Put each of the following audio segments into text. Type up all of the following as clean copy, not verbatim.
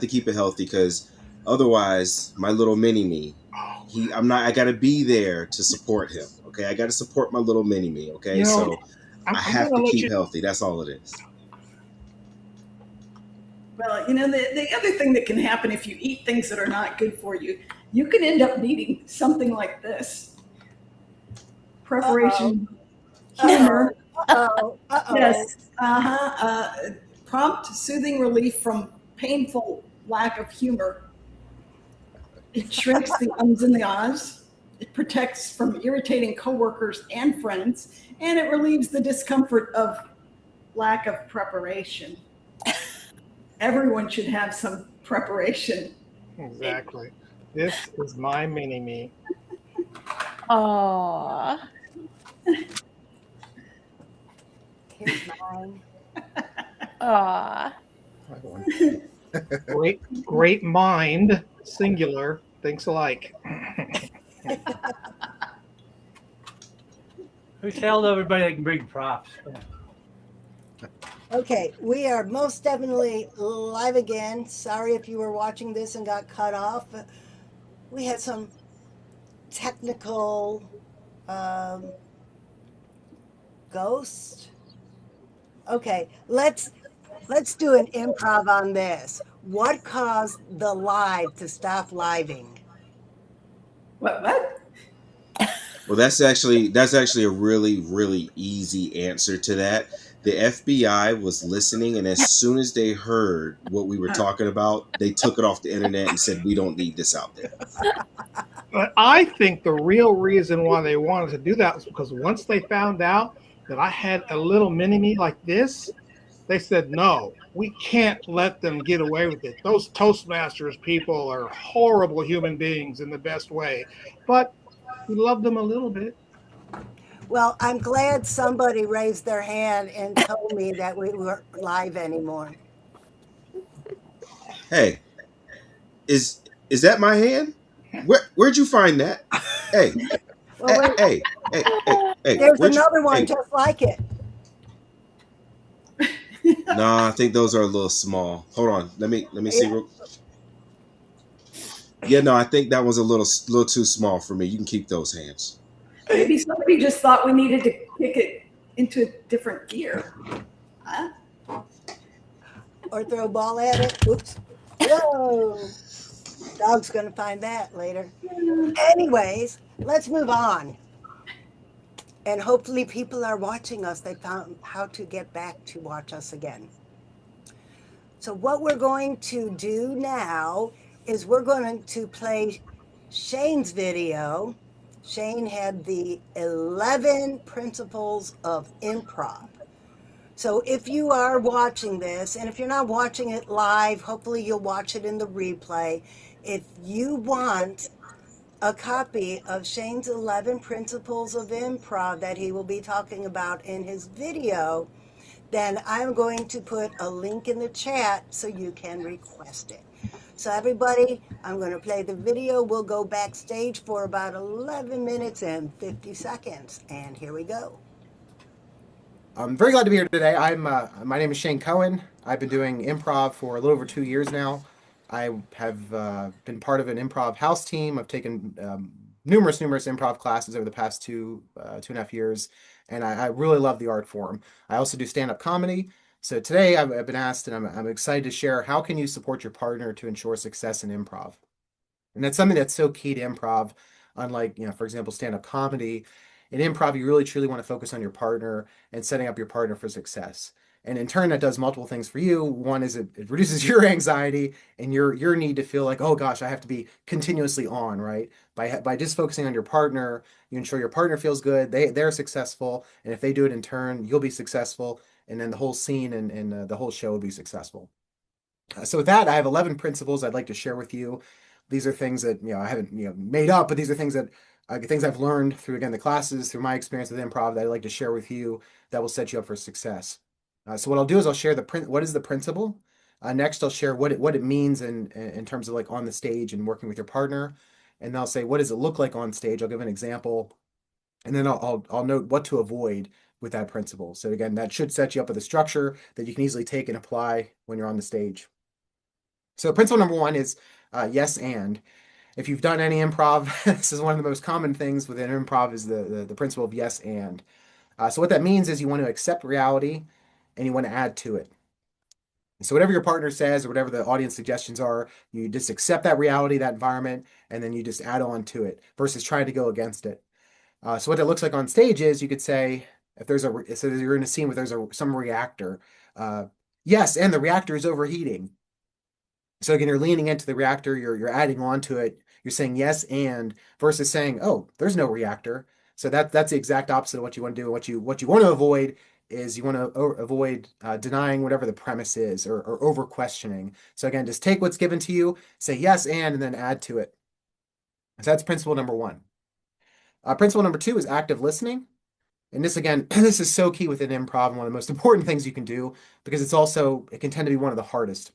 to keep it healthy because otherwise, my little mini me, I'm not. I got to be there to support him. Okay, I got to support my little mini me. Okay, You know, so I I'm have going to to let keep you. healthy. That's all it is. Well, the other thing that can happen if you eat things that are not good for you, you can end up needing something like this preparation humor. Uh-oh. Yes. Prompt, soothing relief from painful lack of humor. It shrinks the ums and the ahs. It protects from irritating coworkers and friends, and it relieves the discomfort of lack of preparation. Everyone should have some preparation. Exactly. This is my mini me. Aww. Here's mine. Aww. Great mind, singular, thinks alike. We tell everybody they can bring props. Okay, we are most definitely live again. Sorry if you were watching this and got cut off. We had some technical um, ghost. Okay, let's do an improv on this. What caused the live to stop living? What? Well, that's actually a really easy answer to that. The FBI was listening, and as soon as they heard what we were talking about, they took it off the internet and said, "We don't need this out there." But I think the real reason why they wanted to do that was because once they found out that I had a little mini me like this, they said, no, we can't let them get away with it. Those Toastmasters people are horrible human beings in the best way. But we love them a little bit. Well, I'm glad somebody raised their hand and told me that we weren't live anymore. Hey, is that my hand? Where'd you find that? Hey, Well, wait, hey, there's where'd you? another one Hey, just like it. no, I think those are a little small. Hold on, let me see. Yeah, no, I think that was a little too small for me. You can keep those hands. Maybe somebody just thought we needed to kick it into a different gear. Huh? Or throw a ball at it. Oops. Whoa. Dog's going to find that later. Anyways, let's move on. And hopefully people are watching us. They found how to get back to watch us again. So what we're going to do now is we're going to play Shane's video. Shane had the 11 principles of improv. So if you are watching this, and if you're not watching it live, hopefully you'll watch it in the replay. If you want a copy of Shane's 11 principles of improv that he will be talking about in his video, then I'm going to put a link in the chat so you can request it. So everybody, I'm going to play the video. We'll go backstage for about 11 minutes and 50 seconds. And here we go. I'm very glad to be here today. My name is Shane Cohen. I've been doing improv for a little over 2 years now. I have been part of an improv house team. I've taken numerous improv classes over the past 2.5 years, and I really love the art form. I also do stand-up comedy. So today I've been asked, and I'm excited to share, how can you support your partner to ensure success in improv? And that's something that's so key to improv. Unlike, for example, stand-up comedy, in improv, you really truly want to focus on your partner and setting up your partner for success. And in turn, that does multiple things for you. One is it reduces your anxiety and your need to feel like, oh gosh, I have to be continuously on, right? By just focusing on your partner, you ensure your partner feels good, they're successful, and if they do it in turn, you'll be successful, and then the whole scene and the whole show will be successful. So with that, I have 11 principles I'd like to share with you. These are things that I haven't made up, but these are things that things I've learned through, again, the classes, through my experience with improv, that I'd like to share with you that will set you up for success. So what I'll do is I'll share what is the principle. Next, I'll share what it means in terms of like on the stage and working with your partner, and then I'll say, what does it look like on stage? I'll give an example, and then I'll note what to avoid with that principle. So again, that should set you up with a structure that you can easily take and apply when you're on the stage. So principle number one is yes and. If you've done any improv, this is one of the most common things within improv is the principle of yes and. So what that means is you want to accept reality and you want to add to it. So whatever your partner says or whatever the audience suggestions are, you just accept that reality, that environment, and then you just add on to it versus trying to go against it. So what that looks like on stage is you could say, if there's so you're in a scene where there's some reactor, uh, yes, and the reactor is overheating. So again, you're leaning into the reactor, you're adding on to it, you're saying yes and versus saying, oh, there's no reactor. So that's the exact opposite of what you want to do. What you want to avoid is you want to avoid denying whatever the premise is or over questioning. So again, just take what's given to you, say yes and then add to it. So that's principle number one. Principle number two is active listening. And this again, this is so key within improv and one of the most important things you can do because it can tend to be one of the hardest.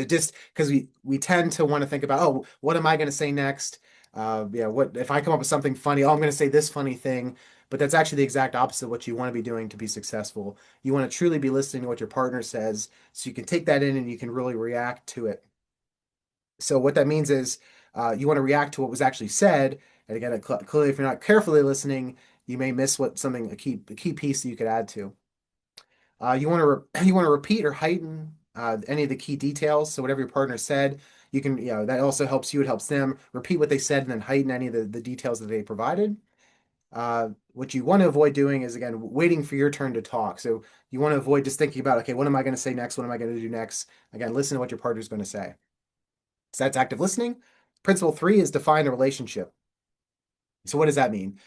Just because we tend to want to think about, oh, what am I going to say next? What if I come up with something funny? Oh, I'm going to say this funny thing, but that's actually the exact opposite of what you want to be doing to be successful. You want to truly be listening to what your partner says, so you can take that in and you can really react to it. So what that means is you want to react to what was actually said, and again, clearly, if you're not carefully listening, you may miss a key piece that you could add to. You want to repeat or heighten any of the key details. So whatever your partner said, you can that also helps you. It helps them repeat what they said and then heighten any of the details that they provided. What you want to avoid doing is again waiting for your turn to talk. So you want to avoid just thinking about, okay, what am I going to say next? What am I going to do next? Again, listen to what your partner is going to say. So that's active listening. Principle three is define a relationship. So what does that mean?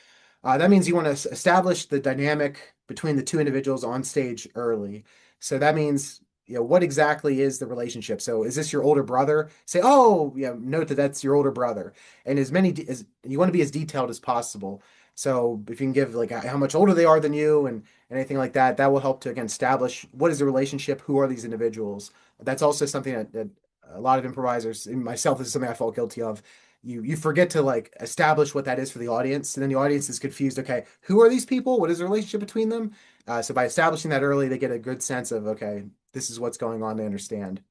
That means you want to establish the dynamic between the two individuals on stage early. So that means, what exactly is the relationship? So is this your older brother? Say, oh, yeah, note that that's your older brother. And as you want to be as detailed as possible. So if you can give like how much older they are than you and anything like that, that will help to again establish what is the relationship, who are these individuals. That's also something that a lot of improvisers, and myself, this is something I felt guilty of. You forget to like establish what that is for the audience, and then the audience is confused. Okay, who are these people? What is the relationship between them? So by establishing that early, they get a good sense of, okay, this is what's going on. They understand.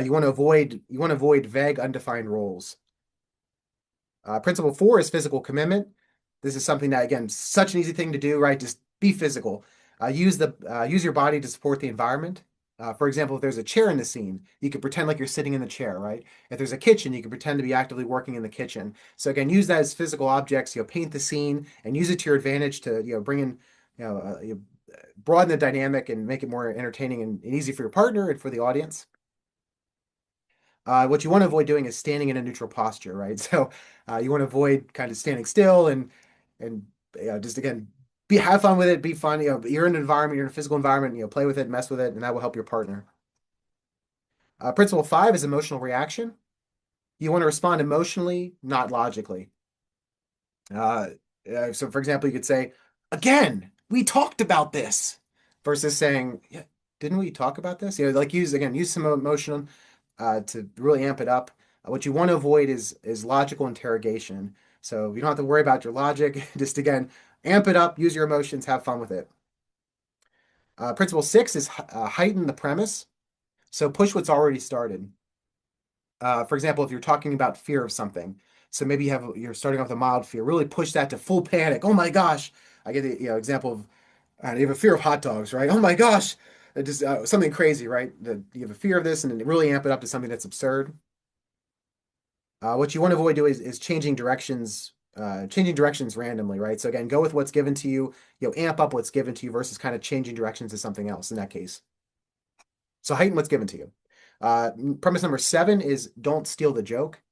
You want to avoid vague, undefined roles. Principle four is physical commitment. This is something that again, such an easy thing to do, right? Just be physical. Use your body to support the environment. For example, if there's a chair in the scene, you could pretend like you're sitting in the chair, right? If there's a kitchen, you can pretend to be actively working in the kitchen. So again, use that as physical objects. Paint the scene and use it to your advantage to bring in, broaden the dynamic and make it more entertaining and easy for your partner and for the audience. What you want to avoid doing is standing in a neutral posture, right? So you want to avoid kind of standing still and just again have fun with it, be fun. You're in an environment, you're in a physical environment. Play with it, mess with it, and that will help your partner. Principle five is emotional reaction. You want to respond emotionally, not logically. So, for example, you could say, "Again, we talked about this," versus saying, "Yeah, didn't we talk about this?" Like use some emotion to really amp it up. What you want to avoid is logical interrogation. So you don't have to worry about your logic. Just again, amp it up, use your emotions, have fun with it. Principle six is heighten the premise. So push what's already started. For example, if you're talking about fear of something, so maybe you're starting off with a mild fear, really push that to full panic. Oh my gosh! I get the example of you have a fear of hot dogs, right? Oh my gosh! Just something crazy, right? You have a fear of this, and then really amp it up to something that's absurd. What you want to avoid doing is changing directions randomly, right? So again, go with what's given to you. Amp up what's given to you versus kind of changing directions to something else in that case. So heighten what's given to you. Premise number 7 is don't steal the joke.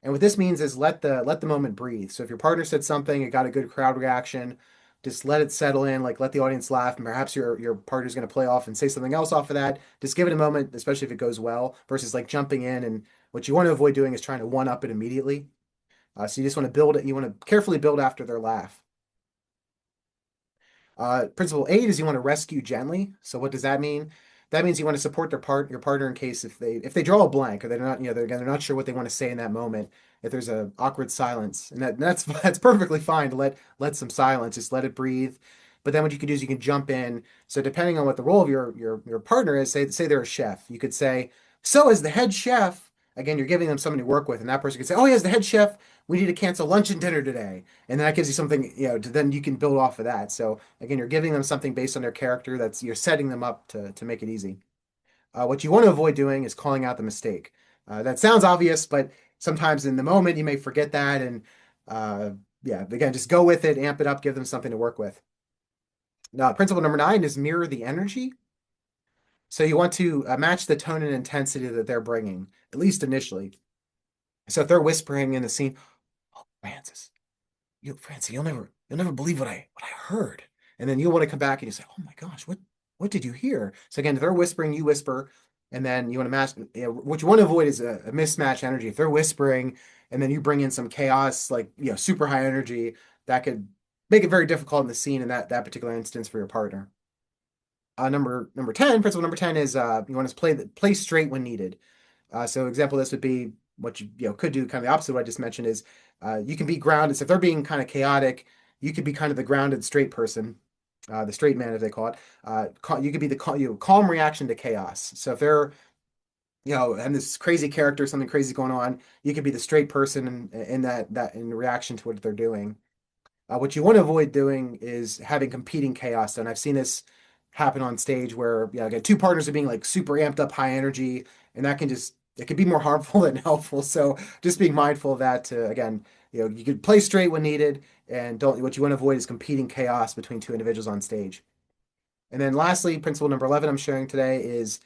And what this means is let the moment breathe. So if your partner said something, it got a good crowd reaction, just let it settle in, like let the audience laugh, and perhaps your partner's going to play off and say something else off of that. Just give it a moment, especially if it goes well, versus like jumping in. And what you want to avoid doing is trying to one up it immediately. So you just want to build it. You want to carefully build after their laugh. Principle 8 is you want to rescue gently. So what does that mean? That means you want to support your partner in case if they draw a blank or they're not they're not sure what they want to say in that moment. If there's a awkward silence, and that's perfectly fine to let some silence, just let it breathe. But then what you can do is you can jump in. So depending on what the role of your partner is, say they're a chef, you could say, So as the head chef, again, you're giving them something to work with, and that person can say, "Oh, yeah, as the head chef, we need to cancel lunch and dinner today," and that gives you something, then you can build off of that. So again, you're giving them something based on their character. You're setting them up to make it easy. What you want to avoid doing is calling out the mistake. That sounds obvious, but sometimes in the moment you may forget that, and yeah, again, just go with it, amp it up, give them something to work with. Now, principle number 9 is mirror the energy. So you want to match the tone and intensity that they're bringing, at least initially. So if they're whispering in the scene, "Oh, Francis, you'll never believe what I heard," and then you'll want to come back and you say, "Oh my gosh, what did you hear?" So again, if they're whispering, you whisper, and then you want to match. What you want to avoid is a mismatch energy. If they're whispering, and then you bring in some chaos, like super high energy, that could make it very difficult in the scene in that particular instance for your partner. Number 10, principle number 10 is you want to play straight when needed. So example, this would be what you could do, kind of the opposite of what I just mentioned is you can be grounded. So if they're being kind of chaotic, you could be kind of the grounded straight person, the straight man as they call it. You could be the calm reaction to chaos. So if they're and this crazy character, something crazy going on, you could be the straight person in that in reaction to what they're doing. What you want to avoid doing is having competing chaos. And I've seen this happen on stage where again, two partners are being like super amped up, high energy, and it can be more harmful than helpful. So just being mindful of that. Again, you could play straight when needed, and don't. What you want to avoid is competing chaos between two individuals on stage. And then lastly, principle number 11 I'm sharing today is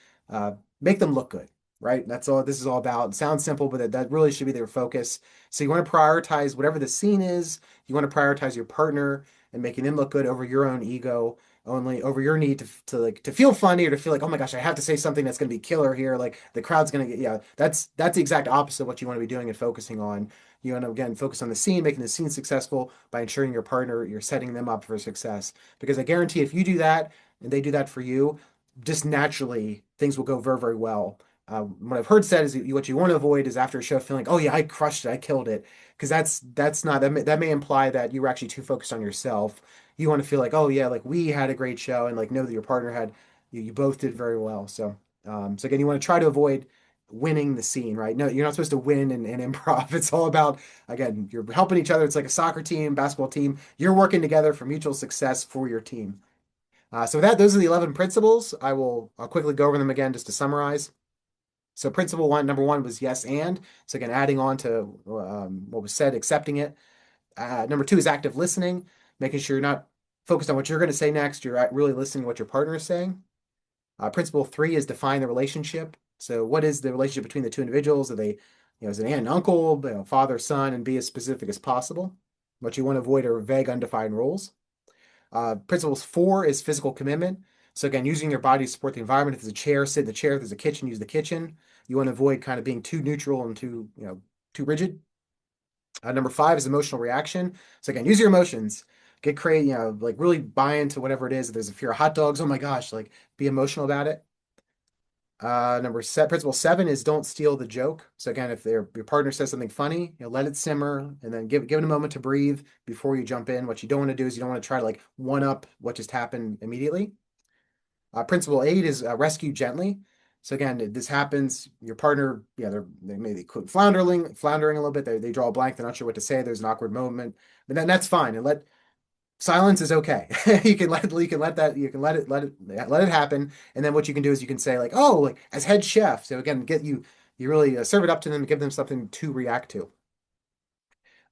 make them look good, right? That's all this is all about. It sounds simple, but that really should be their focus. So you want to prioritize whatever the scene is. You want to prioritize your partner and making them look good over your own ego, only over your need to feel funny or to feel like, oh my gosh, I have to say something that's going to be killer here. Like the crowd's going to get, that's the exact opposite of what you want to be doing and focusing on. You want to, again, focus on the scene, making the scene successful by ensuring your partner, you're setting them up for success. Because I guarantee if you do that, and they do that for you, just naturally things will go very, very well. What I've heard said is what you want to avoid is after a show feeling, oh yeah, I crushed it, I killed it, because that's not that may imply that you were actually too focused on yourself. You want to feel like, oh yeah, like we had a great show, and like know that your partner had you both did very well. So again, you want to try to avoid winning the scene, right? No, you're not supposed to win in improv. It's all about, again, you're helping each other. It's like a soccer team, basketball team. You're working together for mutual success for your team. So with that, those are the 11 principles. I'll quickly go over them again just to summarize. So number one was yes and. So again, adding on to what was said, accepting it. Number 2 is active listening, making sure you're not focused on what you're going to say next. You're really listening to what your partner is saying. Principle 3 is define the relationship. So what is the relationship between the two individuals? Are they, is it an aunt and uncle, father, son, and be as specific as possible. What you want to avoid are vague, undefined roles. Principles 4 is physical commitment. So again, using your body to support the environment. If there's a chair, sit in the chair. If there's a kitchen, use the kitchen. You want to avoid kind of being too neutral and too rigid. Number 5 is emotional reaction. So again, use your emotions. Get creative, like really buy into whatever it is. If there's a fear of hot dogs, oh my gosh, like be emotional about it. Principle 7 is don't steal the joke. So again, if your partner says something funny, let it simmer and then give it a moment to breathe before you jump in. What you don't want to do is you don't want to try to like one up what just happened immediately. Principle 8 is rescue gently. So again, this happens. Your partner, they may be floundering a little bit. They draw a blank. They're not sure what to say. There's an awkward moment, but then that's fine. And silence is okay. you can let it happen. And then what you can do is you can say like, oh, like as head chef. So again, you really serve it up to them and give them something to react to.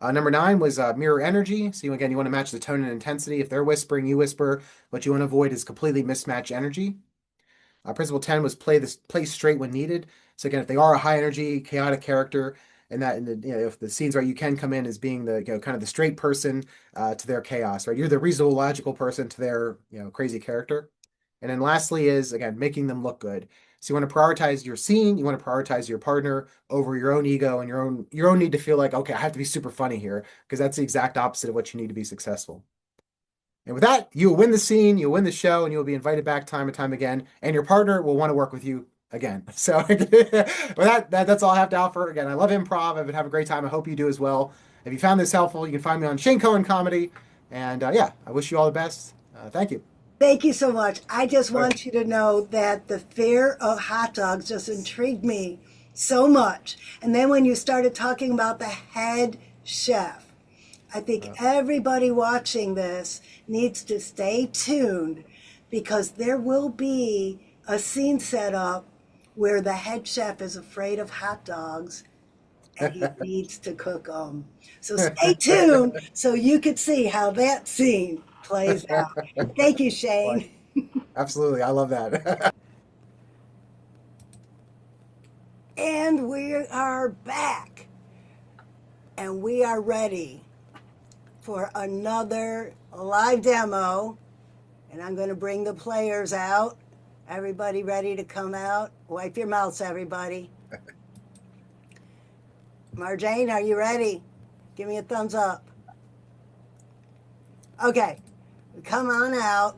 Number 9 was mirror energy. So again, you want to match the tone and intensity. If they're whispering, you whisper. What you want to avoid is completely mismatch energy. Principle 10 was play straight when needed. So again, if they are a high energy, chaotic character, and if the scenes right, you can come in as being the kind of the straight person to their chaos, right? You're the reasonable, logical person to their crazy character. And then lastly is again making them look good. So you want to prioritize your scene, you want to prioritize your partner over your own ego and your own need to feel like, okay, I have to be super funny here, because that's the exact opposite of what you need to be successful. And with that, you'll win the scene, you'll win the show, and you'll be invited back time and time again. And your partner will want to work with you again. So but that's all I have to offer. Again, I love improv. I've been having a great time. I hope you do as well. If you found this helpful, you can find me on Shane Cohen Comedy. And I wish you all the best. Thank you. Thank you so much. I just want you to know that the fear of hot dogs just intrigued me so much. And then when you started talking about the head chef, I think everybody watching this needs to stay tuned because there will be a scene set up where the head chef is afraid of hot dogs and he needs to cook them. So stay tuned so you can see how that scene plays out. Thank you, Shane. Absolutely, I love that. And we are back. And we are ready for another live demo. And I'm going to bring the players out. Everybody ready to come out? Wipe your mouths, everybody. Marjane, are you ready? Give me a thumbs up. Okay, come on out.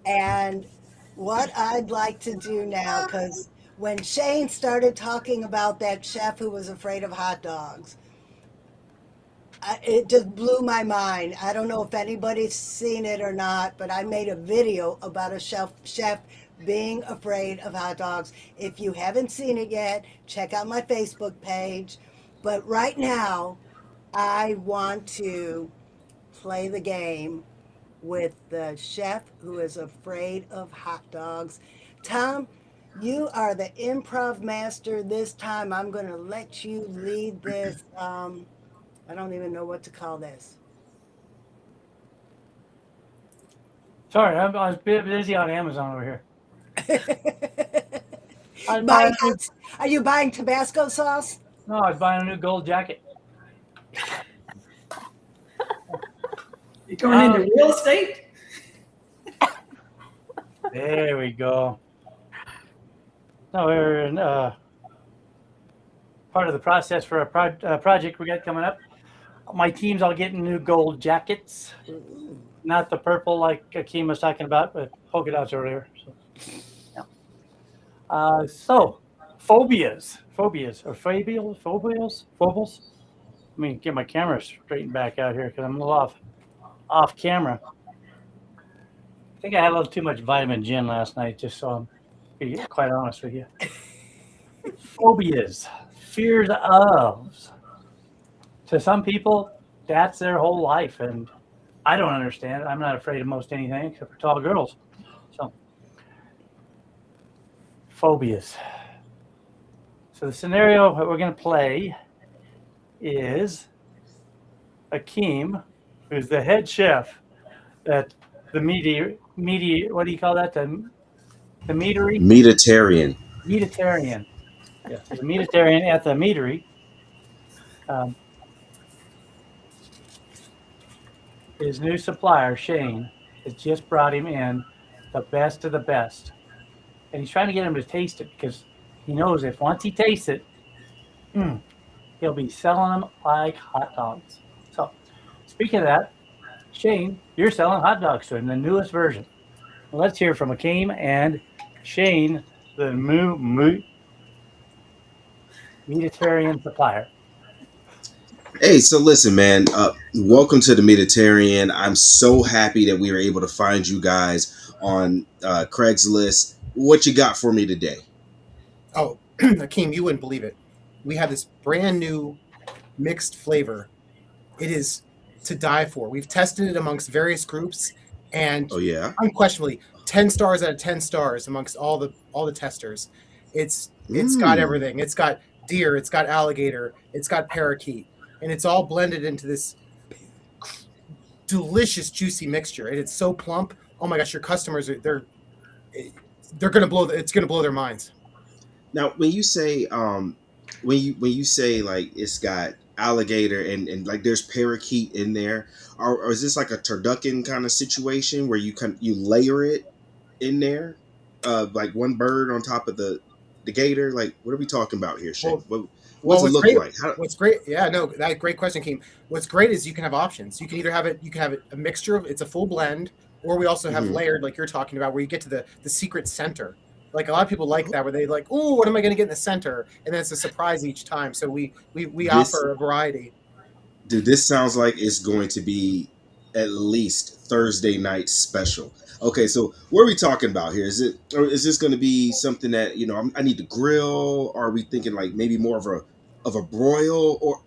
And what I'd like to do now, because when Shane started talking about that chef who was afraid of hot dogs, it just blew my mind. I don't know if anybody's seen it or not, but I made a video about a chef being afraid of hot dogs. If you haven't seen it yet, check out my Facebook page. But right now, I want to play the game with the chef who is afraid of hot dogs. Tom, you are the improv master this time. I'm going to let you lead this. I don't even know what to call this. Sorry, I was a bit busy on Amazon over here. Are you buying Tabasco sauce? No, I was buying a new gold jacket. You going into real estate? There we go. No, we're in part of the process for a project we got coming up. My team's all getting new gold jackets. Not the purple like Akeem was talking about, but polka dots earlier. So phobias or phobials. Let me get my camera straightened back out here because I'm a little off camera. I think I had a little too much vitamin gin last night, just so I'm being quite honest with you. Phobias, fears of. To some people, that's their whole life, and I don't understand it. I'm not afraid of most anything except for tall girls. So, phobias. So the scenario that we're going to play is Akeem, who's the head chef at the what do you call that? The meadery? Meatitarian. Meatitarian. Yes, the meatitarian at the meadery. His new supplier, Shane, has just brought him in the best of the best. And he's trying to get him to taste it because he knows if once he tastes it, he'll be selling them like hot dogs. So, speaking of that, Shane, you're selling hot dogs to him, the newest version. Let's hear from Akeem and Shane, the meatitarian supplier. Hey, so listen, man. Welcome to the Mediterranean. I'm so happy that we were able to find you guys on Craigslist. What you got for me today? Oh, Akeem, you wouldn't believe it. We have this brand new mixed flavor. It is to die for. We've tested it amongst various groups, and Oh yeah, unquestionably, 10 stars out of 10 stars amongst all the testers. It's got everything. It's got deer. It's got alligator. It's got parakeet. And it's all blended into this delicious, juicy mixture. And it's so plump. Oh my gosh, your customers they're gonna blow. It's gonna blow their minds. Now, when you say when you say like it's got alligator and like there's parakeet in there, or is this like a turducken kind of situation where you layer it in there, like one bird on top of the gator? Like, what are we talking about here, Shane? What's it look like? What's great? Yeah, no, that great question, Keem. What's great is you can have options. You can either have it. You can have a mixture of. It's a full blend, or we also have layered, like you're talking about, where you get to the secret center. Like a lot of people like that, where they like, oh, what am I going to get in the center? And then it's a surprise each time. So we offer a variety. Dude, this sounds like it's going to be at least Thursday night special. Okay, so what are we talking about here? Is it, or is this going to be something that I need to grill? Or are we thinking like maybe more of a broil? Or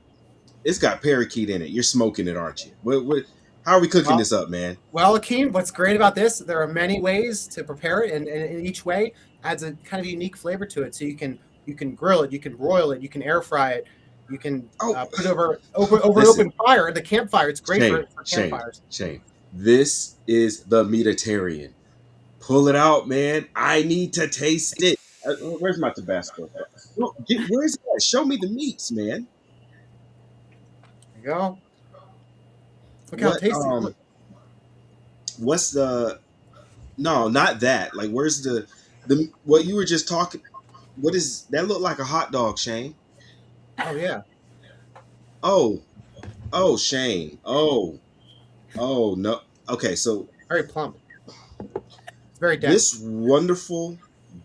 it's got parakeet in it? You're smoking it, aren't you? What? How are we cooking Well, this up, man? well, Akeem, what's great about this? There are many ways to prepare it, and each way adds a kind of unique flavor to it. So you can grill it, you can broil it, you can air fry it, you can Oh, put it over an listen, open fire, the campfire. It's great Shane, for Shane, campfires. Shane. This is the Mediterranean. Pull it out, man. I need to taste it. Where's my Tabasco? Where's it at? Show me the meats, man. There you go. Look how What tasty. Look. what's the no, not that. Like where's the what you were just talking, what is that look like a hot dog, Shane? Oh yeah, Oh, oh Shane. Oh, oh no. Okay, so very plump. It's very this dense. wonderful,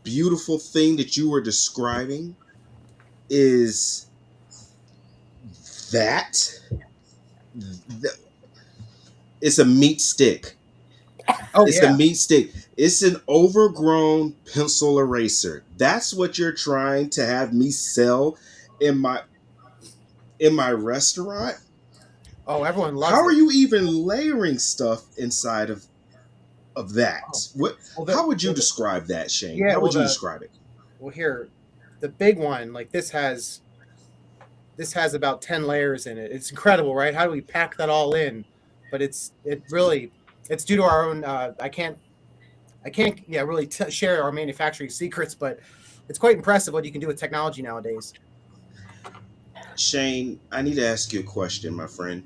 beautiful thing that you were describing is that th- it's a meat stick. Oh It's a yeah. meat stick. It's an overgrown pencil eraser. That's what you're trying to have me sell in my restaurant. Oh, everyone How loves are it. you even layering stuff inside of Oh, that? What? well How would you describe that, Shane? yeah. How would you describe it? Well here, the big one like this has about 10 layers in it. It's incredible, right? How do we pack that all in? But it's due to our own. I can't yeah really share our manufacturing secrets, but it's quite impressive what you can do with technology nowadays. Shane, I need to ask you a question, my friend.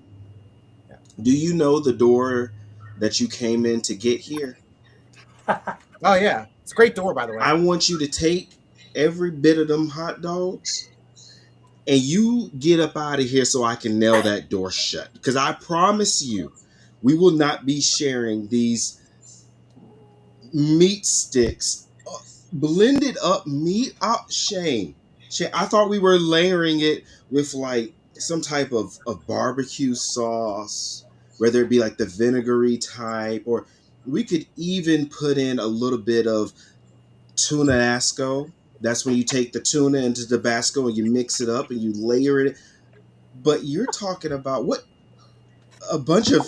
Yeah. Do you know the door that you came in to get here? Oh yeah, it's a great door, by the way. I want you to take every bit of them hot dogs and you get up out of here so I can nail that door shut. Because I promise you, we will not be sharing these meat sticks, blended up meat. Oh, Shane, Shane, I thought we were layering it with like some type of barbecue sauce, whether it be like the vinegary type, or we could even put in a little bit of tuna asco. That's when you take the tuna into Tabasco and you mix it up and you layer it. But you're talking about what, a bunch of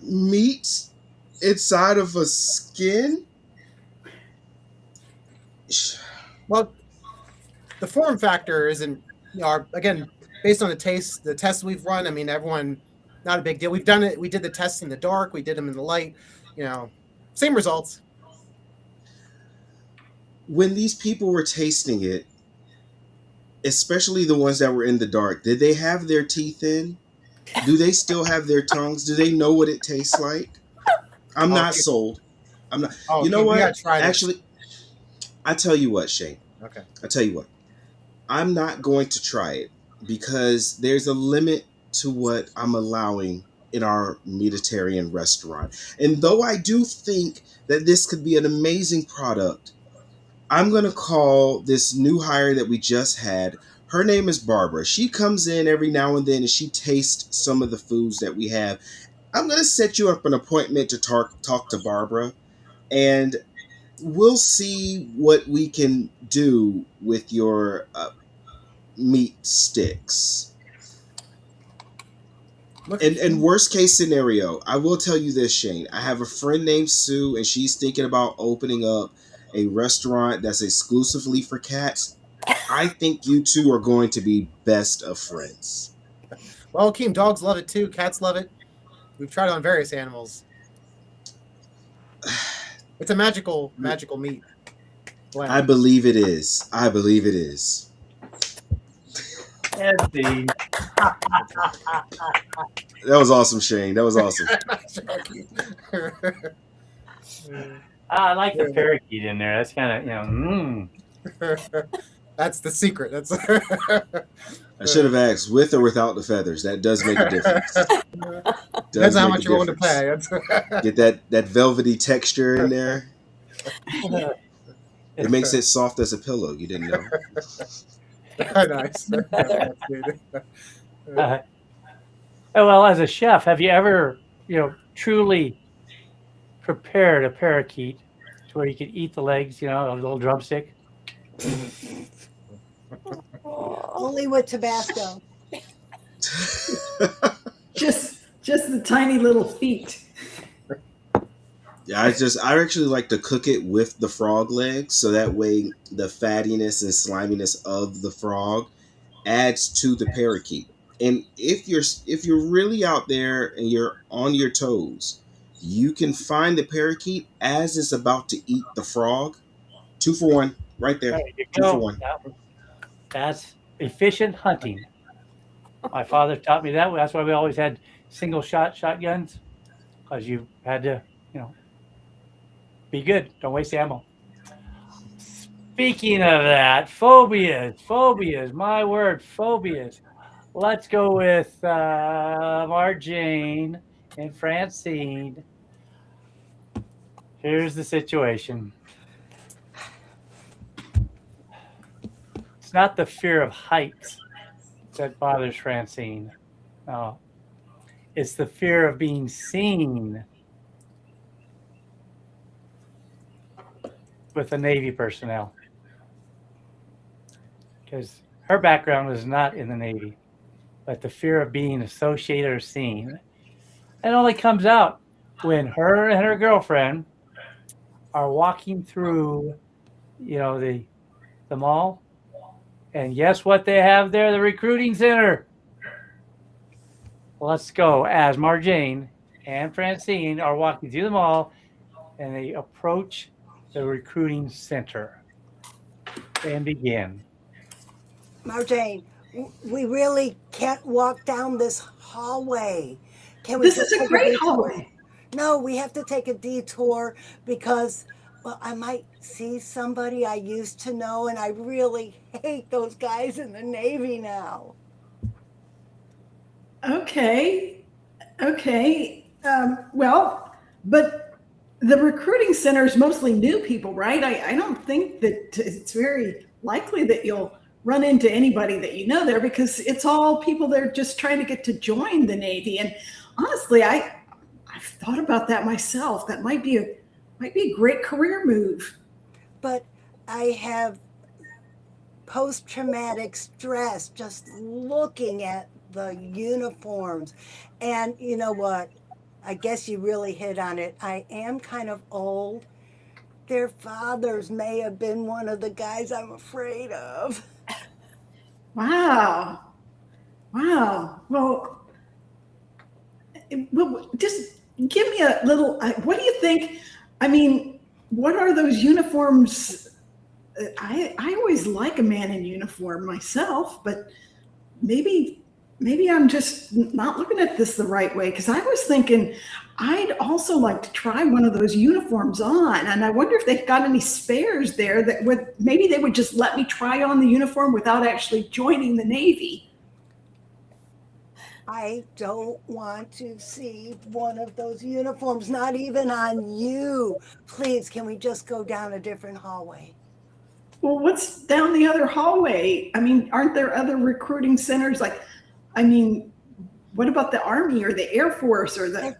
meat inside of a skin? Well, the form factor isn't, again, based on the tests we've run. I mean, everyone, not a big deal. We've done it. We did the tests in the dark. We did them in the light. You know, same results. When these people were tasting it, especially the ones that were in the dark, did they have their teeth in? Do they still have their tongues? Do they know what it tastes like? I'm Oh, not sold. I'm not. You know Keith, we gotta what? try this. Actually, I tell you what, Shane. Okay. I tell you what. I'm not going to try it because there's a limit to what I'm allowing in our Mediterranean restaurant. And though I do think that this could be an amazing product, I'm going to call this new hire that we just had. Her name is Barbara. She comes in every now and then and she tastes some of the foods that we have. I'm going to set you up an appointment to talk to Barbara, and we'll see what we can do with your meat sticks. Look, And worst case scenario, I will tell you this, Shane. I have a friend named Sue, and she's thinking about opening up a restaurant that's exclusively for cats. I think you two are going to be best of friends. well, Keem, dogs love it too. Cats love it. We've tried it on various animals. It's a magical meat blend. I believe it is. I believe it is. Eddie. That was awesome, Shane. That was awesome. I like the parakeet in there. That's kind of. That's the secret. That's I should have asked with or without the feathers. That does make a difference. Depends Does on how make a much you're willing to difference. pay. Get that velvety texture in there. It makes it soft as a pillow. You didn't know. Nice. Well, as a chef, have you ever, truly prepared a parakeet to where you could eat the legs, a little drumstick. Only with Tabasco. Just the tiny little feet. Yeah, I actually like to cook it with the frog legs, so that way the fattiness and sliminess of the frog adds to the parakeet. And if you're really out there and you're on your toes, you can find the parakeet as it's about to eat the frog. 2 for 1, right there. There you Two for go. one. That's efficient hunting. My father taught me that. That's why we always had single shot shotguns, because you had to, be good. Don't waste ammo. Speaking of that, phobias, my word, phobias. Let's go with Marjane and Francine. Here's the situation. It's not the fear of heights that bothers Francine. No. It's the fear of being seen with the Navy personnel. Because her background was not in the Navy, but the fear of being associated or seen. It only comes out when her and her girlfriend are walking through, the mall. And guess what they have there? The recruiting center. Let's go as Marjane and Francine are walking through the mall, and they approach the recruiting center and begin. Marjane, we really can't walk down this hallway. Can we This just is a take great detour? hallway. No, we have to take a detour because, well, I might see somebody I used to know, and I really hate those guys in the Navy now. Okay. Well, but the recruiting center is mostly new people, right? I don't think that it's very likely that you'll run into anybody that you know there, because it's all people that are just trying to get to join the Navy. And honestly, I've thought about that myself. That might be a great career move. But I have post-traumatic stress just looking at the uniforms. And you know what? I guess you really hit on it. I am kind of old. Their fathers may have been one of the guys I'm afraid of. Wow. Well, just give me a little. What do you think? I mean, what are those uniforms? I always like a man in uniform myself, but maybe I'm just not looking at this the right way, because I was thinking I'd also like to try one of those uniforms on, and I wonder if they've got any spares there that maybe they would just let me try on the uniform without actually joining the Navy. I don't want to see one of those uniforms, not even on you. Please, can we just go down a different hallway? Well, what's down the other hallway? I mean, aren't there other recruiting centers? What about the Army or the Air Force or the?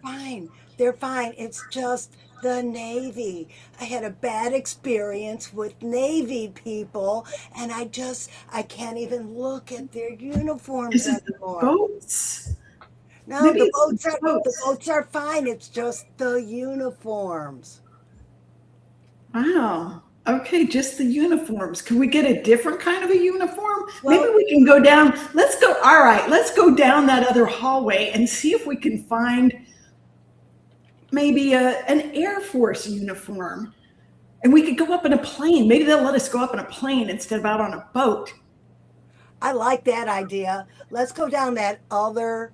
They're fine. It's just the Navy. I had a bad experience with Navy people, and I can't even look at their uniforms Is it the anymore. boats? No, Maybe the it's the boats are fine. It's just the uniforms. Wow. Okay, just the uniforms. Can we get a different kind of a uniform? Well- Maybe we can go down. All right, let's go down that other hallway and see if we can find maybe an Air Force uniform. And we could go up in a plane. Maybe they'll let us go up in a plane instead of out on a boat. I like that idea. Let's go down that other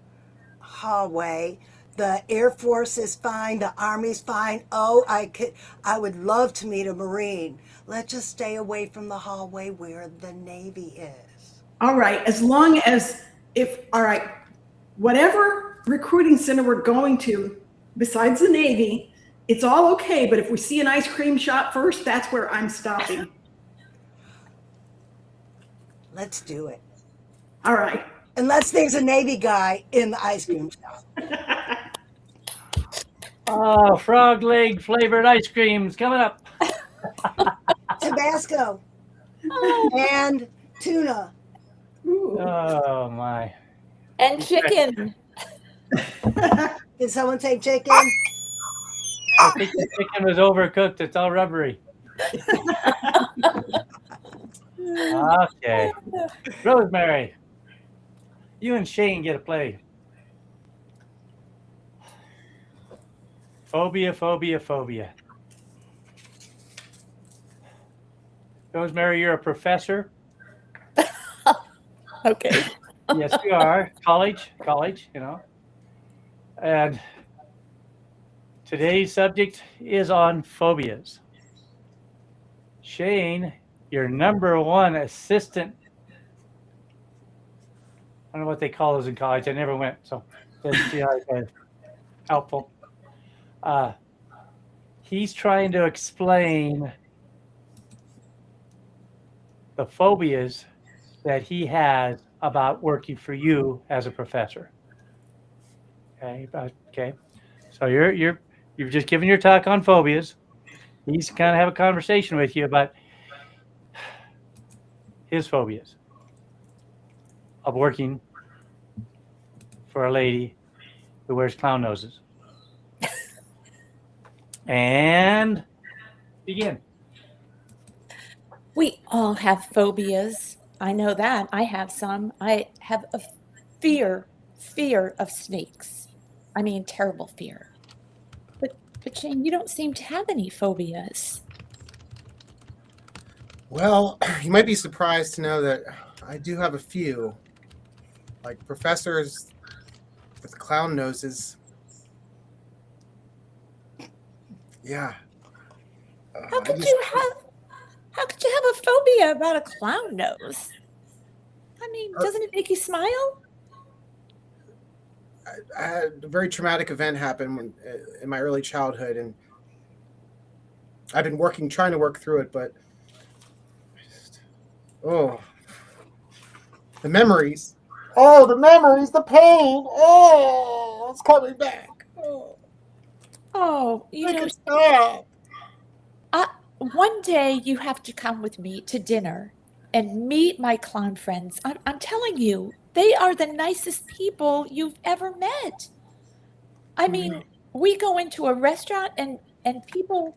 hallway. The Air Force is fine. The Army's fine. Oh, I would love to meet a Marine. Let's just stay away from the hallway where the Navy is. All right, as long as whatever recruiting center we're going to, besides the Navy, it's all okay. But if we see an ice cream shop first, that's where I'm stopping. Let's do it. All right. Unless there's a Navy guy in the ice cream shop. Oh, frog leg flavored ice cream's coming up. Tabasco and tuna. Ooh. Oh my. And chicken. Did someone say chicken? I think the chicken was overcooked. It's all rubbery. Okay. Rosemary, you and Shane get a play. Phobia, phobia, phobia. Rosemary, you're a professor. Okay. Yes, you are. College, And today's subject is on phobias. Shane, your number one assistant. I don't know what they call those in college. I never went, so let's see how it's helpful. He's trying to explain the phobias that he has about working for you as a professor. Okay. So you're just giving your talk on phobias. He's kind of have a conversation with you about his phobias of working for a lady who wears clown noses. And begin. We all have phobias. I know that. I have some. I have a fear of snakes. I mean, terrible fear. But Shane, you don't seem to have any phobias. Well, you might be surprised to know that I do have a few. Like professors with clown noses. Yeah. How could you have a phobia about a clown nose? I mean, doesn't it make you smile? I had a very traumatic event happen in my early childhood, and I've been trying to work through it, but the memories. Oh, the memories, the pain. Oh, it's coming back. Oh, you know, Stop. one day you have to come with me to dinner and meet my clown friends. I'm telling you, they are the nicest people you've ever met. I mean, we go into a restaurant and people,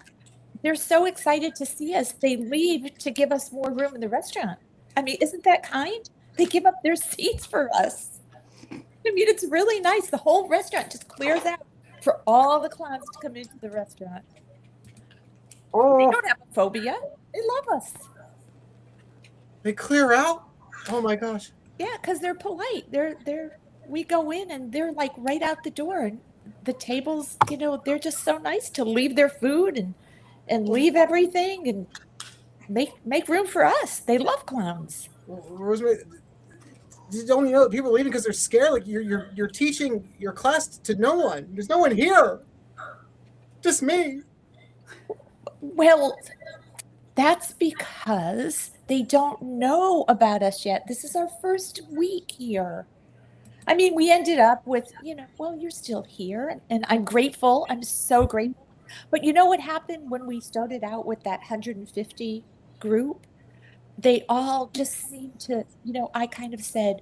they're so excited to see us, they leave to give us more room in the restaurant. I mean, isn't that kind? They give up their seats for us. I mean, it's really nice. The whole restaurant just clears out for all the clowns to come into the restaurant. They don't have a phobia. They love us. They clear out? Oh my gosh. Yeah, because they're polite. We go in and they're like right out the door. And the tables, you know, they're just so nice to leave their food and leave everything and make room for us. They love clowns. Rosemary, you don't know people are leaving because they're scared. Like you're teaching your class to no one. There's no one here. Just me. Well, that's because they don't know about us yet. This is our first week here. I mean, we ended up with, you know, well, you're still here, and I'm grateful. I'm so grateful. But you know what happened when we started out with that 150 group? They all just seemed to, you know, I kind of said,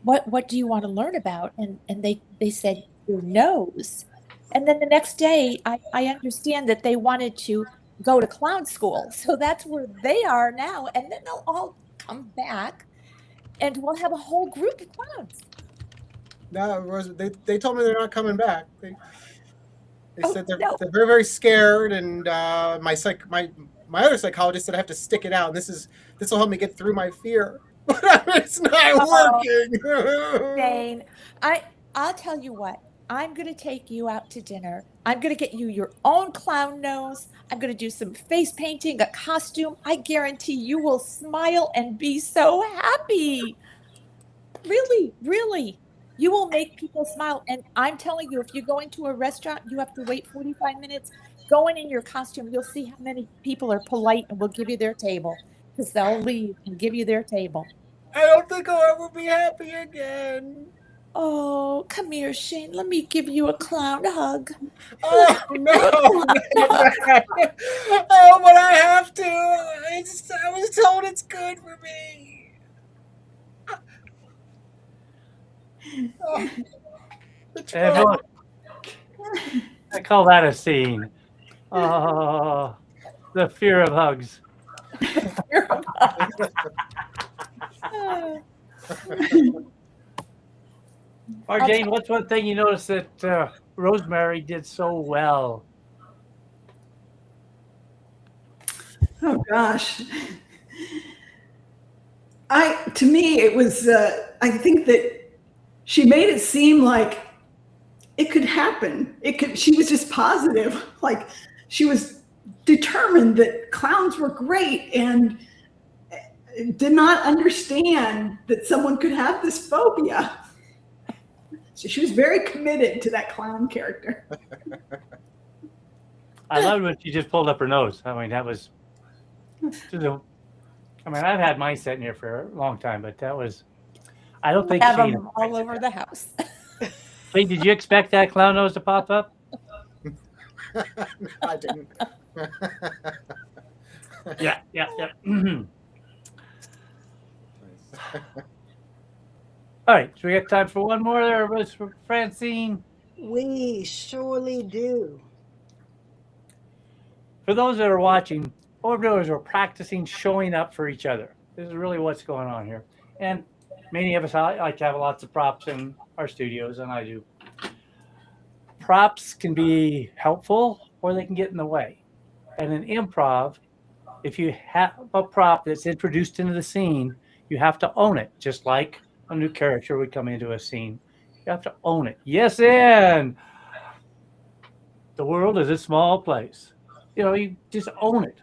what do you want to learn about? And they said, your nose. And then the next day, I understand that they wanted to go to clown school. So that's where they are now. And then they'll all come back and we'll have a whole group of clowns. No, they told me they're not coming back. They said they're very, very scared, and my other psychologist said I have to stick it out, and this will help me get through my fear. But it's not working. Dane, I'll tell you what. I'm going to take you out to dinner. I'm going to get you your own clown nose. I'm going to do some face painting, a costume. I guarantee you will smile and be so happy. Really, really. You will make people smile. And I'm telling you, if you go into a restaurant, you have to wait 45 minutes. Go in your costume. You'll see how many people are polite and will give you their table because they'll leave and give you their table. I don't think I'll ever be happy again. Oh, come here, Shane. Let me give you a clown hug. Oh no, not that. Oh, but I have to. I was told it's good for me. Oh, it's And fun. look, I call that a scene. Oh, the fear of hugs. Jane, what's one thing you noticed that Rosemary did so well? Oh gosh. To me it was I think that she made it seem like it could happen. She was just positive. Like she was determined that clowns were great and did not understand that someone could have this phobia. So she was very committed to that clown character. I loved when she just pulled up her nose. I mean, that was. I mean, I've had mine sitting here for a long time, but that was. I don't think Have she. them all over the house. Hey, did you expect that clown nose to pop up? No, I didn't. Yeah. All right, so we got time for one more there, Miss Francine. We surely do. For those that are watching, what we're doing is we're practicing showing up for each other. This is really what's going on here. And many of us like to have lots of props in our studios, and I do. Props can be helpful or they can get in the way. And in improv, if you have a prop that's introduced into the scene, you have to own it, just like a new character would come into a scene. You have to own it. Yes, and the world is a small place. You know, you just own it.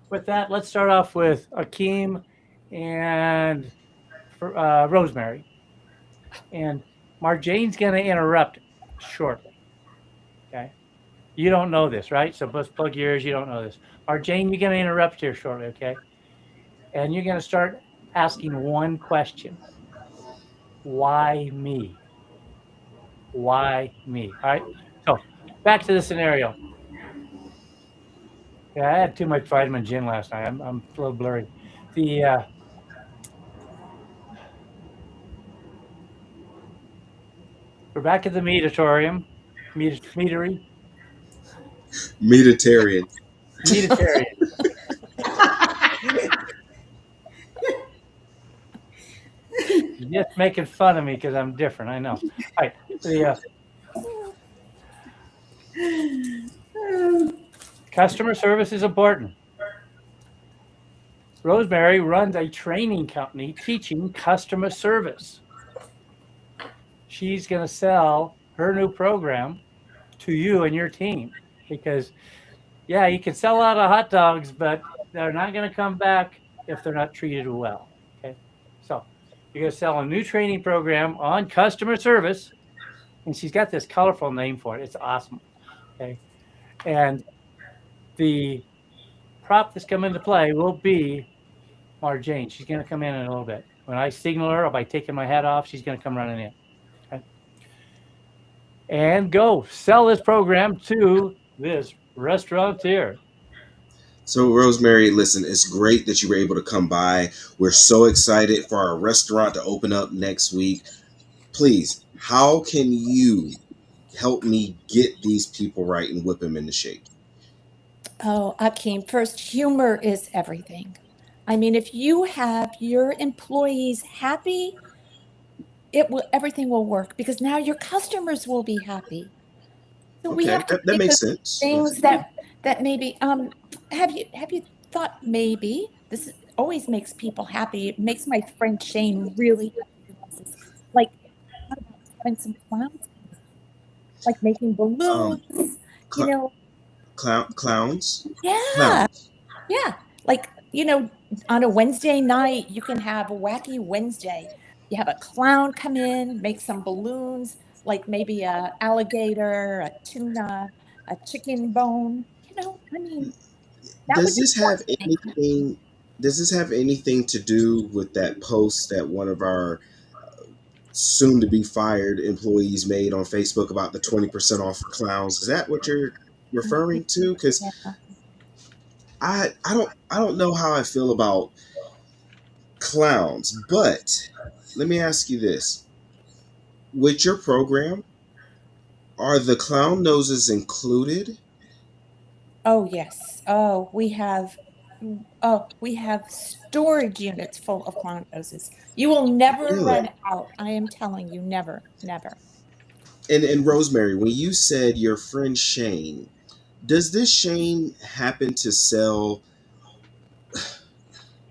With that, let's start off with Akeem and Rosemary. And Marjane's going to interrupt shortly. Okay. You don't know this, right? So let's plug your ears. You don't know this. Marjane, you're going to interrupt here shortly, okay? And you're going to start asking one question. Why me? Why me? All right. So back to the scenario. Yeah, I had too much vitamin gin last night. I'm a little blurry. We're back at the meatatorium. Meatery. Meatitarian. Meatitarian. You're just making fun of me because I'm different. I know. All right. Customer service is important. Rosemary runs a training company teaching customer service. She's going to sell her new program to you and your team because, yeah, you can sell a lot of hot dogs, but they're not going to come back if they're not treated well. Okay. So you're going to sell a new training program on customer service. And she's got this colorful name for it. It's awesome. Okay. And the prop that's come into play will be Marjane. She's going to come in a little bit. When I signal her by taking my hat off, she's going to come running in. Okay. And go sell this program to this restaurateur. So, Rosemary, listen, it's great that you were able to come by. We're so excited for our restaurant to open up next week. Please, how can you help me get these people right and whip them into shape? Oh, Akeem, first, humor is everything. I mean, if you have your employees happy, everything will work because now your customers will be happy. So we Okay, have to that think makes of sense. things that maybe have you thought maybe this always makes people happy. It makes my friend Shane really happy. Like having some clowns, like making balloons, you Cl- know. clowns? Yeah, Clowns. yeah. Like, on a Wednesday night, you can have a wacky Wednesday. You have a clown come in, make some balloons, like maybe a alligator, a tuna, a chicken bone. I mean, that would Does be this one have thing. anything to do with that post that one of our soon to be fired employees made on Facebook about the 20% off for clowns. Is that what you're referring to? Because Yeah. I don't know how I feel about clowns, but let me ask you this. With your program, are the clown noses included? Oh, yes. We have storage units full of clown noses. You will never Really? run out. I am telling you, never, never. And Rosemary, when you said your friend Shane, does this Shane happen to sell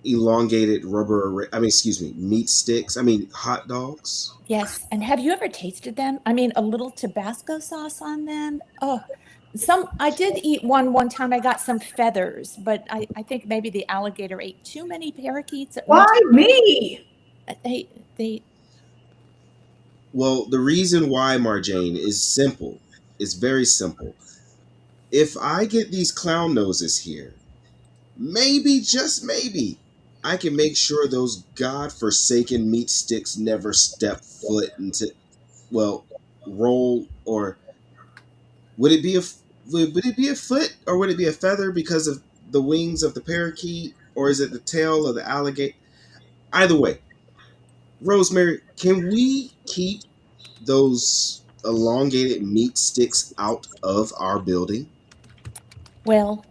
elongated rubber? I mean, excuse me, meat sticks. I mean, hot dogs. Yes. And have you ever tasted them? I mean, a little Tabasco sauce on them. Oh, I did eat one time. I got some feathers, but I think maybe the alligator ate too many parakeets at one Why time. me? They Well, the reason why, Marjane, is simple. It's very simple. If I get these clown noses here, maybe, just maybe, I can make sure those god-forsaken meat sticks never step foot into, well, roll, or would it be a would it be a foot, or would it be a feather because of the wings of the parakeet, or is it the tail of the alligator? Either way, Rosemary, can we keep those elongated meat sticks out of our building? Well,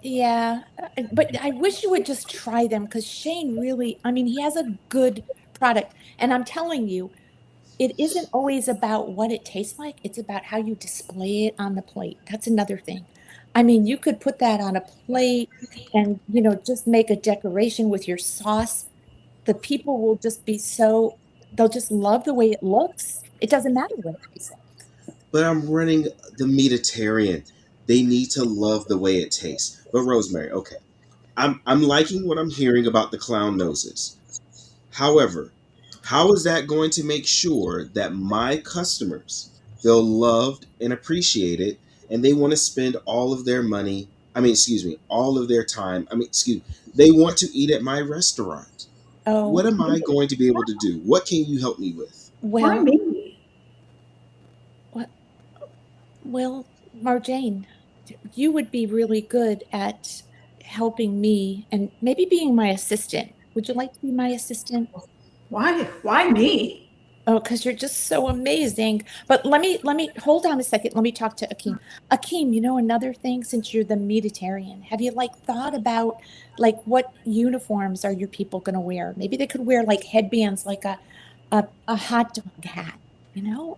yeah, but I wish you would just try them because Shane really, I mean, he has a good product. And I'm telling you, it isn't always about what it tastes like, it's about how you display it on the plate. That's another thing. I mean, you could put that on a plate and, just make a decoration with your sauce. The people will just be so, they'll just love the way it looks. It doesn't matter what it tastes like. But I'm running the Mediterranean. They need to love the way it tastes. But Rosemary, okay, I'm liking what I'm hearing about the clown noses. However, how is that going to make sure that my customers feel loved and appreciated, and they want to spend all of their money? I mean, excuse me, all of their time. I mean, excuse me, they want to eat at my restaurant. What Oh, am I going to be able to do? What can you help me with? Why well, me? what? Well, Marjane, you would be really good at helping me and maybe being my assistant. Would you like to be my assistant? Why me? Oh, because you're just so amazing. But let me hold on a second. Let me talk to Akeem. Akeem, another thing, since you're the Mediterranean, have you like thought about like what uniforms are your people gonna wear? Maybe they could wear like headbands like a hot dog hat,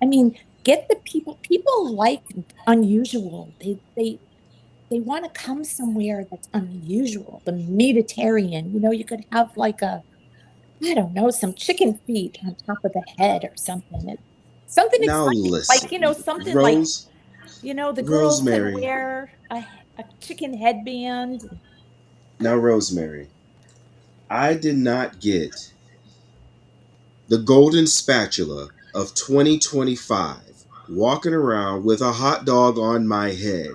I mean, get the people like unusual. They want to come somewhere that's unusual, the Mediterranean. You could have like I don't know, some chicken feet on top of the head or something. Something Now exciting. Like, listen, something like, Rose, the girls can Rosemary. wear a chicken headband. Now, Rosemary, I did not get the golden spatula of 2025 walking around with a hot dog on my head.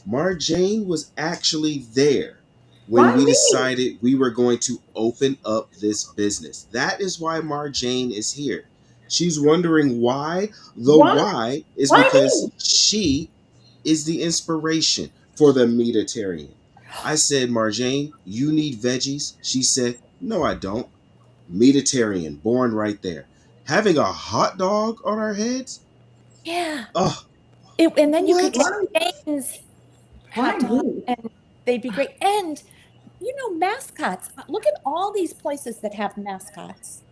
Marjane was actually there when Why we me? decided we were going to open up this business. That is why Marjane is here. She's wondering why. The Why? why is Why because me? she is the inspiration for the Mediterranean. I said, Marjane, you need veggies? She said, no, I don't. Mediterranean, born right there. Having a hot dog on our heads? Yeah. Oh, And then you could get what? Why? James Why hot dog me? and they'd be great. And mascots. Look at all these places that have mascots.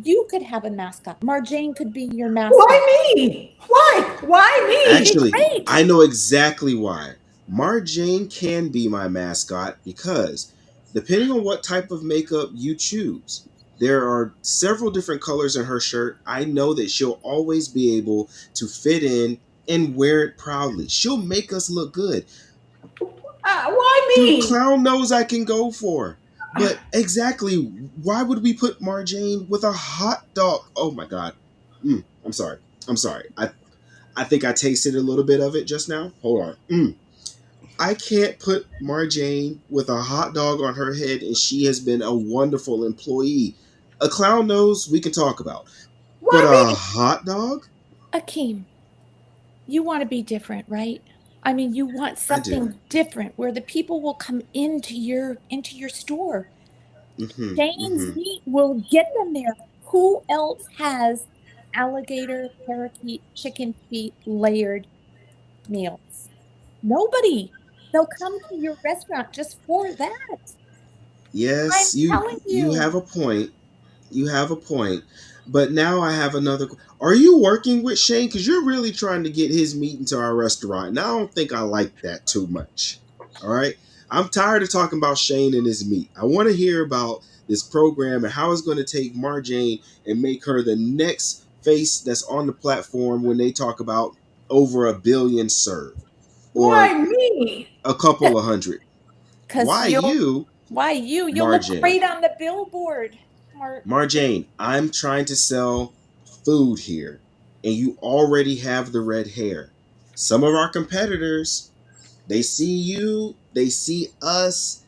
You could have a mascot. Marjane could be your mascot. Why me? Why? Why It'd be me? Actually, great. I know exactly why. Marjane can be my mascot because depending on what type of makeup you choose, there are several different colors in her shirt. I know that she'll always be able to fit in and wear it proudly. She'll make us look good. Why The me? clown nose I can go for. But exactly, why would we put Marjane with a hot dog? Oh my god. I'm sorry. I'm sorry. I think I tasted a little bit of it just now. Hold on. I can't put Marjane with a hot dog on her head, and she has been a wonderful employee. A clown nose we can talk about. But Why a me? hot dog? Akeem, you want to be different, right? I mean, you want I do. something different where the people will come into your store. Mm-hmm. Shane's Mm-hmm. meat will get them there. Who else has alligator, parakeet, chicken feet, layered meals? Nobody. They'll come to your restaurant just for that. I'm Yes, telling you you. have a point. You have a point. But now I have another. Are you working with Shane? Because you're really trying to get his meat into our restaurant. And I don't think I like that too much. All right. I'm tired of talking about Shane and his meat. I want to hear about this program and how it's going to take Marjane and make her the next face that's on the platform when they talk about over a billion served or Why me? a couple of hundred. Because Why you, you'll look Marjane? great on the billboard. Marjane, I'm trying to sell food here, and you already have the red hair. Some of our competitors, they see you, they see us.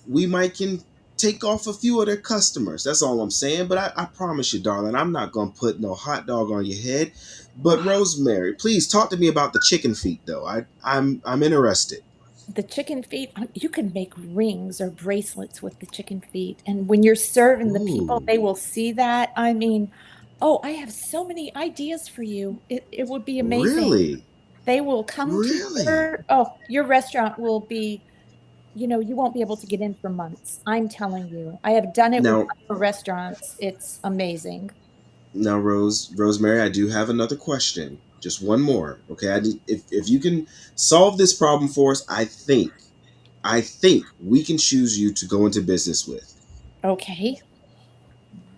We might can take off a few of their customers. That's all I'm saying. But I promise you, darling, I'm not gonna put no hot dog on your head. But Rosemary, please talk to me about the chicken feet, though. I'm interested. The chicken feet, you can make rings or bracelets with the chicken feet. And when you're serving the people, Ooh, they will see that. I mean, oh, I have so many ideas for you. It would be amazing. really, They will come to really? your restaurant will be, you won't be able to get in for months. I'm telling you. I have done it with Now, other restaurants. It's amazing. Now, Rosemary, I do have another question. Just one more, okay? If you can solve this problem for us, I think we can choose you to go into business with. Okay.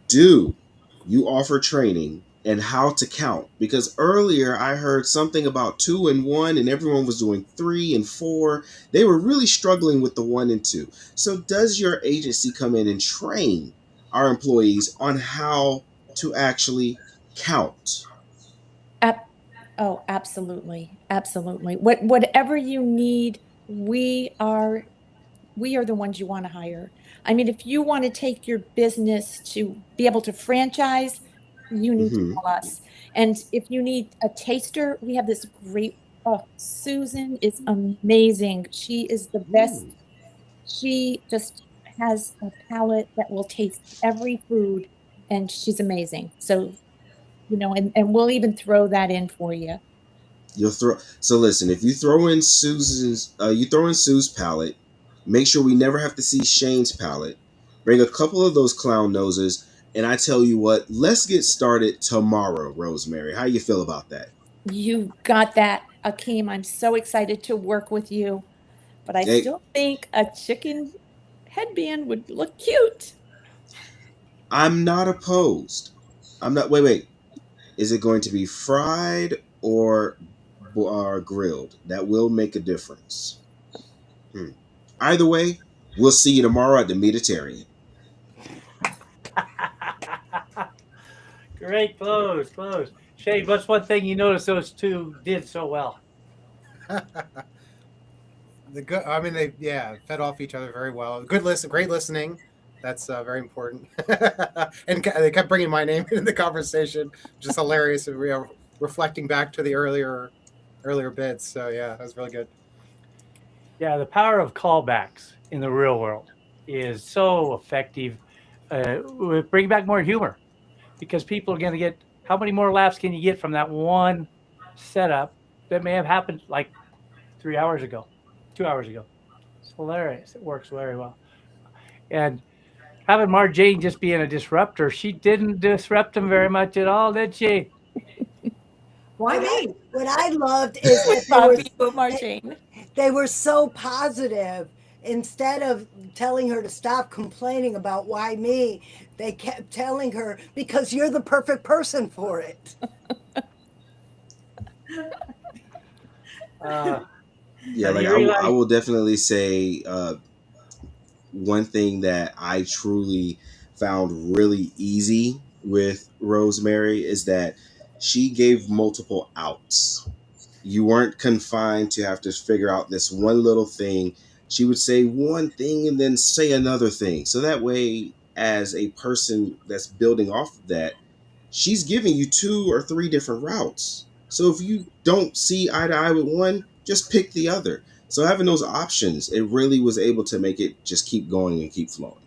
Do you offer training and how to count? Because earlier I heard something about 2 and 1, and everyone was doing 3 and 4. They were really struggling with the 1 and 2. So, does your agency come in and train our employees on how to actually count? Ap- oh, absolutely. Absolutely. Whatever you need, we are the ones you want to hire. I mean, if you want to take your business to be able to franchise, you need to Mm-hmm. call us. And if you need a taster, we have this great, oh, Susan is amazing. She is the best. Ooh. She just has a palate that will taste every food, and she's amazing. So, and we'll even throw that in for you. You'll throw. So listen, if you throw in Sue's palette. Make sure we never have to see Shane's palette. Bring a couple of those clown noses, and I tell you what, let's get started tomorrow, Rosemary. How you feel about that? You got that, Akeem. I'm so excited to work with you, but I Hey, still think a chicken headband would look cute. I'm not opposed. I'm not. Wait, wait. Is it going to be fried or grilled? That will make a difference. Hmm. Either way, we'll see you tomorrow at the Mediterranean. Great close, close. Shane, what's one thing you noticed those two did so well? The good. I mean, they fed off each other very well. Great listening. That's very important. And they kept bringing my name into the conversation, which is hilarious. And we are reflecting back to the earlier bits. So yeah, that was really good. Yeah, the power of callbacks in the real world is so effective. Bring back more humor because people are going to get how many more laughs can you get from that one setup that may have happened like 3 hours ago, 2 hours ago? It's hilarious. It works very well. And having Marjane just being a disruptor, she didn't disrupt him very much at all, did she? Why What I, me? what I loved is that What's wrong with you, Marjane? they were so positive. Instead of telling her to stop complaining about why me, they kept telling her because you're the perfect person for it. Uh, Yeah, now, do like you I realize will definitely say one thing that I truly found really easy with Rosemary is that she gave multiple outs. You weren't confined to have to figure out this one little thing. She would say one thing and then say another thing. So that way, as a person that's building off of that, she's giving you 2 or 3 different routes. So if you don't see eye to eye with one, just pick the other. So having those options, it really was able to make it just keep going and keep flowing.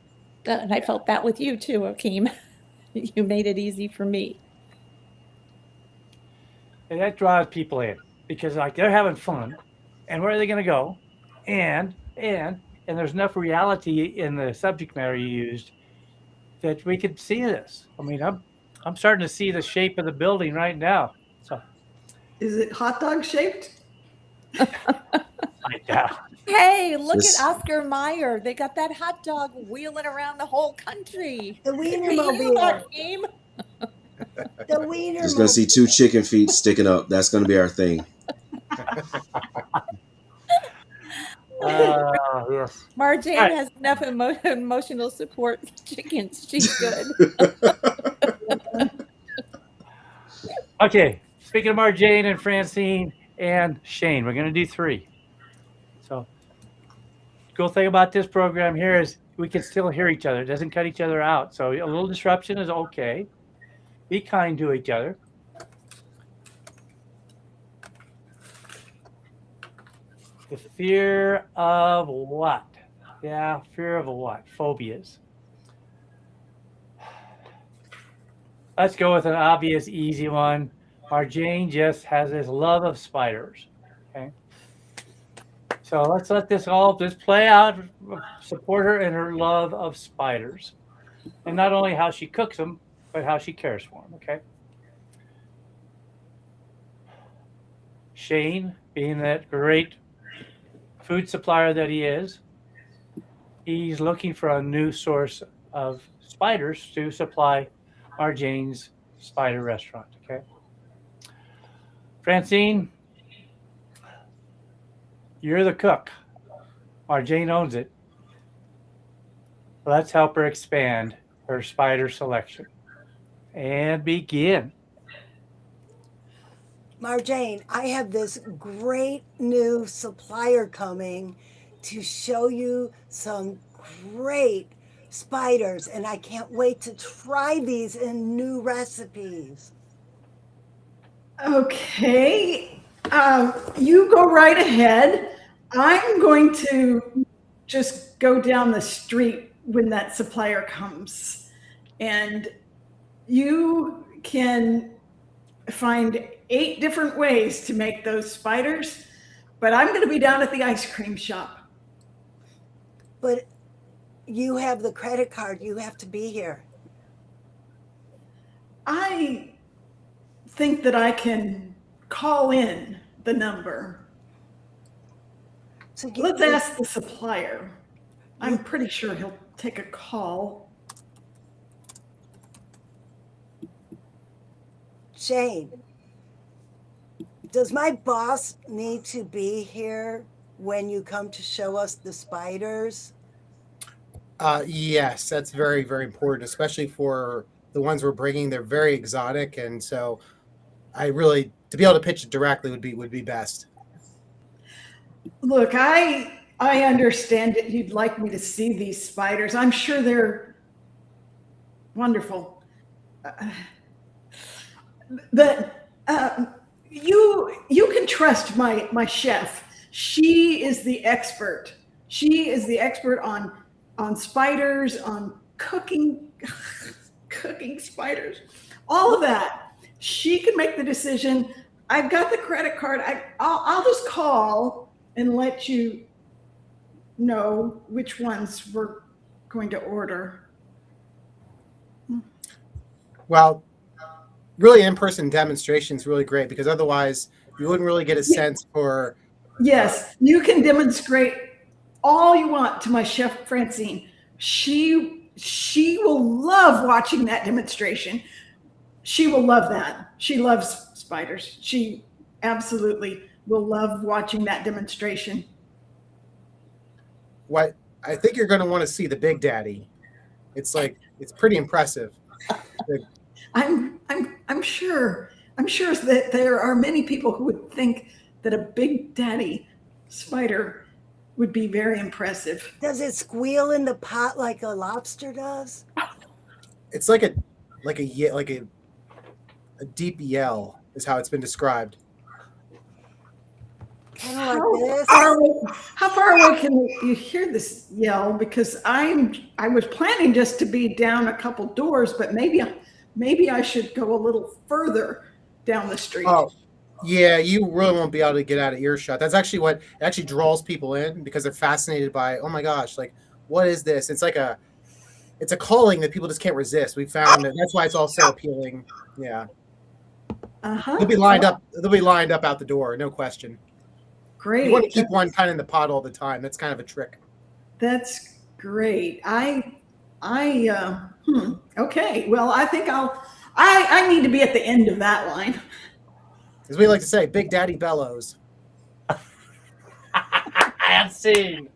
And I felt that with you too, Akeem. You made it easy for me. And that draws people in because like they're having fun, and where are they going to go? And there's enough reality in the subject matter you used that we could see this. I mean, I'm starting to see the shape of the building right now. So Is it hot dog shaped? I doubt. Hey, look This- at Oscar Mayer. They got that hot dog wheeling around the whole country. The You, Wienermobile. Akeem. The Wienermobile. Just gonna see 2 chicken feet sticking up. That's gonna be our thing. Yes. Marjane Right. has enough emotional support. Chickens, she's good. Okay. Speaking of Marjane and Francine and Shane, we're going to do 3. So, cool thing about this program here is we can still hear each other. It doesn't cut each other out. So, a little disruption is okay. Be kind to each other. The fear of what? Yeah, fear of what? Phobias. Let's go with an obvious, easy one. Marjane just has this love of spiders. Okay. So let's let this all just play out. Support her in her love of spiders. And not only how she cooks them, but how she cares for them. Okay. Shane, being that great food supplier that he is, he's looking for a new source of spiders to supply Marjane's spider restaurant. Okay. Francine, you're the cook. Marjane owns it. Let's help her expand her spider selection. And begin. Marjane, I have this great new supplier coming to show you some great spiders, and I can't wait to try these in new recipes. Okay. You go right ahead. I'm going to just go down the street when that supplier comes. And you can find 8 different ways to make those spiders, but I'm going to be down at the ice cream shop. But you have the credit card. You have to be here. I think that I can call in the number. So Let's ask the supplier. I'm pretty sure he'll take a call. Shane, does my boss need to be here when you come to show us the spiders? Yes, that's very, very important, especially for the ones we're bringing. They're very exotic, and so I really, to be able to pitch it directly would be best. Look, I understand that you'd like me to see these spiders. I'm sure they're wonderful. But you can trust my chef. She is the expert. She is the expert on spiders, on cooking spiders, all of that. She can make the decision. I've got the credit card. I'll just call and let you know which ones we're going to order. Well, really in-person demonstration is really great because otherwise you wouldn't really get a sense for. Yes, you can demonstrate all you want to my chef Francine. She will love watching that demonstration. She will love that. She loves spiders. She absolutely will love watching that demonstration. What I think you're going to want to see the Big Daddy. It's pretty impressive. I'm sure that there are many people who would think that a Big Daddy spider would be very impressive. Does it squeal in the pot like a lobster does? It's like a a deep yell is how it's been described. Kind of like How this. far away, how far away can you hear this yell? Because I was planning just to be down a couple doors, but maybe I should go a little further down the street. Oh, yeah, you really won't be able to get out of earshot. That's actually what actually draws people in because they're fascinated by, oh my gosh, like what is this? It's a calling that people just can't resist. We found that that's why it's all so appealing. Yeah. Uh-huh. They'll be lined up. They'll be lined up out the door, no question. Great. You want to keep one kind of in the pot all the time. That's kind of a trick. That's great. Okay. Well, I think I need to be at the end of that line. As we like to say, Big Daddy bellows. I have seen.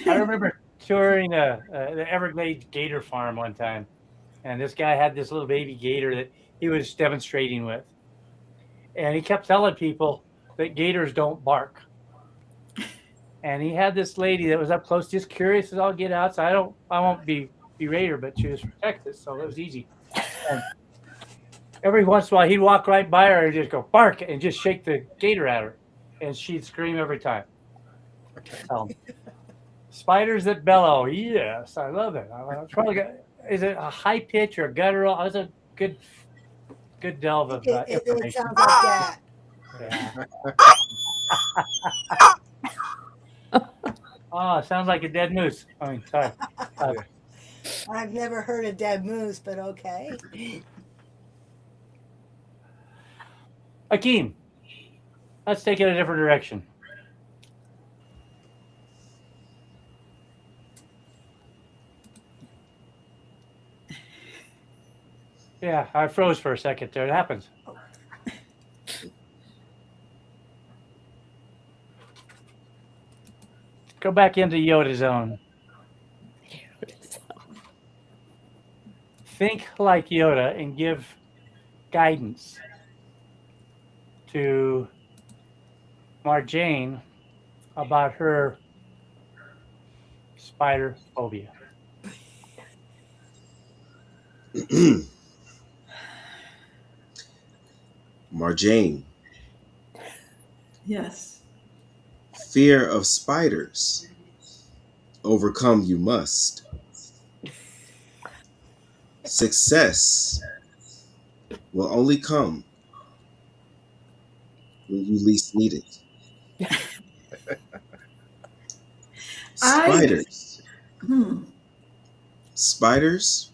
I remember touring the Everglades gator farm one time, and this guy had this little baby gator that he was demonstrating with, and he kept telling people that gators don't bark. And he had this lady that was up close, just curious as all get out. So I won't berate her, but she was protected, so it was easy. And every once in a while, he'd walk right by her and just go bark and just shake the gator at her, and she'd scream every time. Spiders that bellow, yes, I love it. Is it a high pitch or a guttural? It's a good delve of It information. sounds like that. Yeah. Oh, sounds like a dead moose. I mean, sorry. I've never heard a dead moose, but okay. Akeem, let's take it a different direction. Yeah, I froze for a second there. It happens. Go back into Yoda zone. Think like Yoda and give guidance to Marjane about her spider phobia. Marjane, Yes. fear of spiders. Overcome you must. Success will only come when you least need it. Spiders. Spiders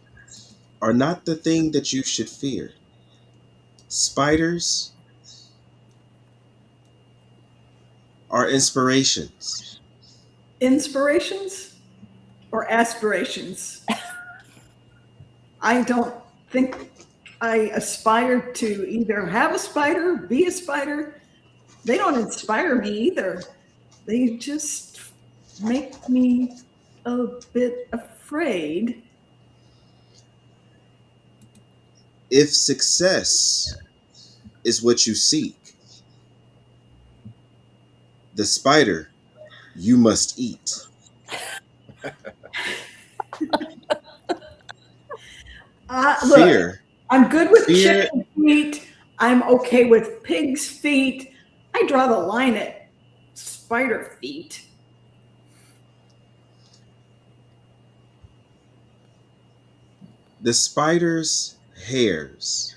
are not the thing that you should fear. Spiders are inspirations. Inspirations or aspirations? I don't think I aspire to either have a spider, be a spider. They don't inspire me either. They just make me a bit afraid. If success is what you seek, the spider you must eat. Look, Fear. I'm good with Fear- chicken feet. I'm okay with pig's feet. I draw the line at spider feet. The spider's hairs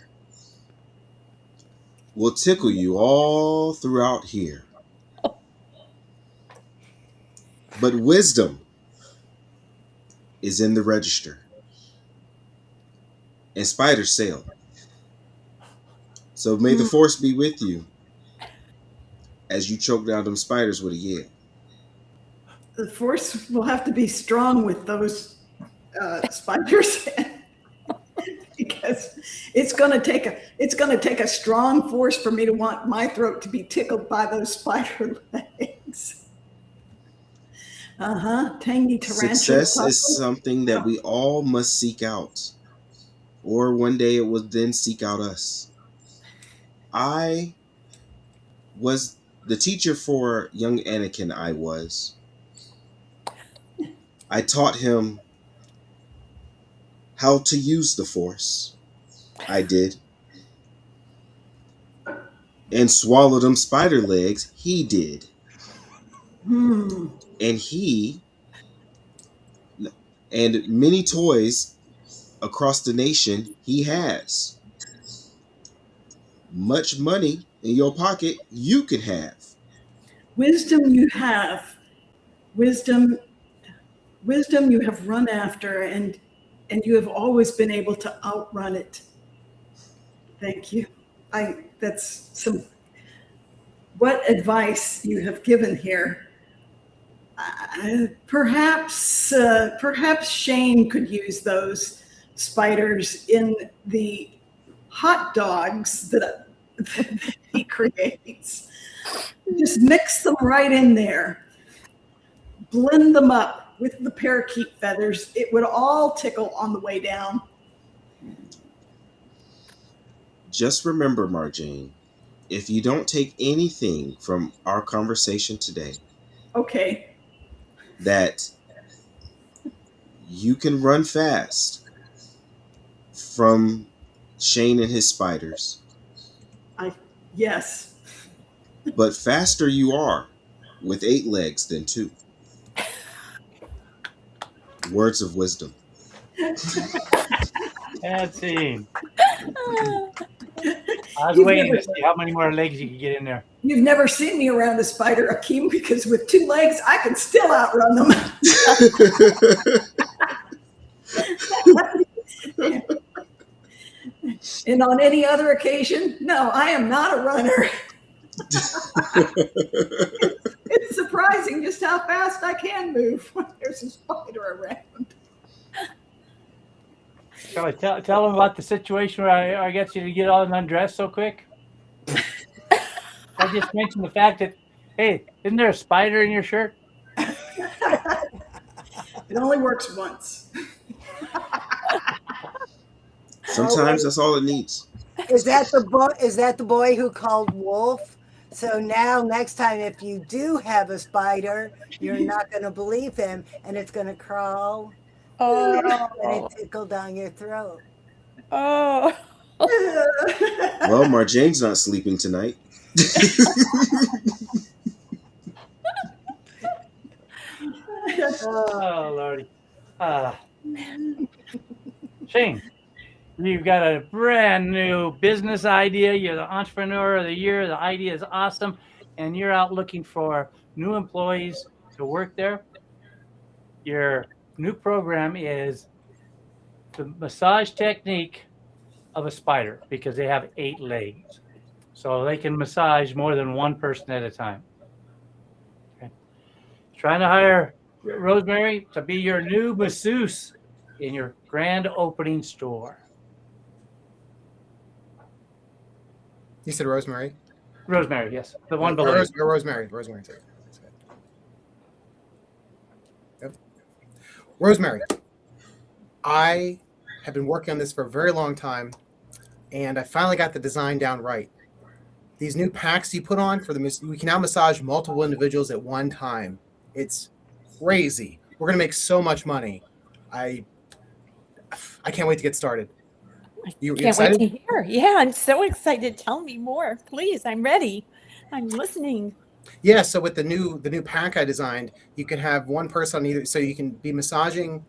will tickle you all throughout here. But wisdom is in the register. And spiders sail. So may the force be with you as you choke down them spiders with a yeah. The force will have to be strong with those spiders. Because it's going to take a strong force for me to want my throat to be tickled by those spider legs. Tangy tarantula. Success is something that we all must seek out, or one day it will then seek out us. I was the teacher for young Anakin. I was I taught him how to use the Force. I did. And swallow them spider legs. He did. Hmm. And and many toys across the nation he has. Much money in your pocket you can have. Wisdom you have. Wisdom, wisdom you have run after, and you have always been able to outrun it. Thank you. That's some, what advice you have given here. Perhaps Shane could use those spiders in the hot dogs that he creates. Just mix them right in there. Blend them up with the parakeet feathers. It would all tickle on the way down. Just remember, Marjane, if you don't take anything from our conversation today, Okay. that you can run fast from Shane and his spiders, Yes. but faster you are with 8 legs than 2. Words of wisdom. Bad scene. Ah, I was You've waiting never- to see how many more legs you could get in there. You've never seen me around a spider, Akeem, because with 2 legs, I can still outrun them. And on any other occasion, no, I am not a runner. It's surprising just how fast I can move when there's a spider around. Shall I tell them about the situation where I got you to get all undressed so quick? I just mentioned the fact that, hey, isn't there a spider in your shirt? It only works once. Sometimes that's all it needs. Is that the boy? Is that the boy who called Wolf? So now, next time, if you do have a spider, you're not going to believe him, and it's going to crawl and oh, it tickle down your throat. oh. Well, Marjane's not sleeping tonight. Oh, Lordy. Shane, you've got a brand new business idea. You're the entrepreneur of the year. The idea is awesome. And you're out looking for new employees to work there. Your new program is the massage technique of a spider because they have 8 legs. So they can massage more than one person at a time. Okay. Trying to hire Rosemary to be your new masseuse in your grand opening store. You said Rosemary. Rosemary, yes, the one below. Rosemary. Yep. Rosemary. I have been working on this for a very long time, and I finally got the design down right. These new packs you put on we can now massage multiple individuals at one time. It's crazy. We're gonna make so much money. I can't wait to get started. You Can't excited? wait to hear. Yeah, I'm so excited. Tell me more, please. I'm ready. I'm listening. Yeah. So with the new pack I designed, you can have one person on either. So you can be massaging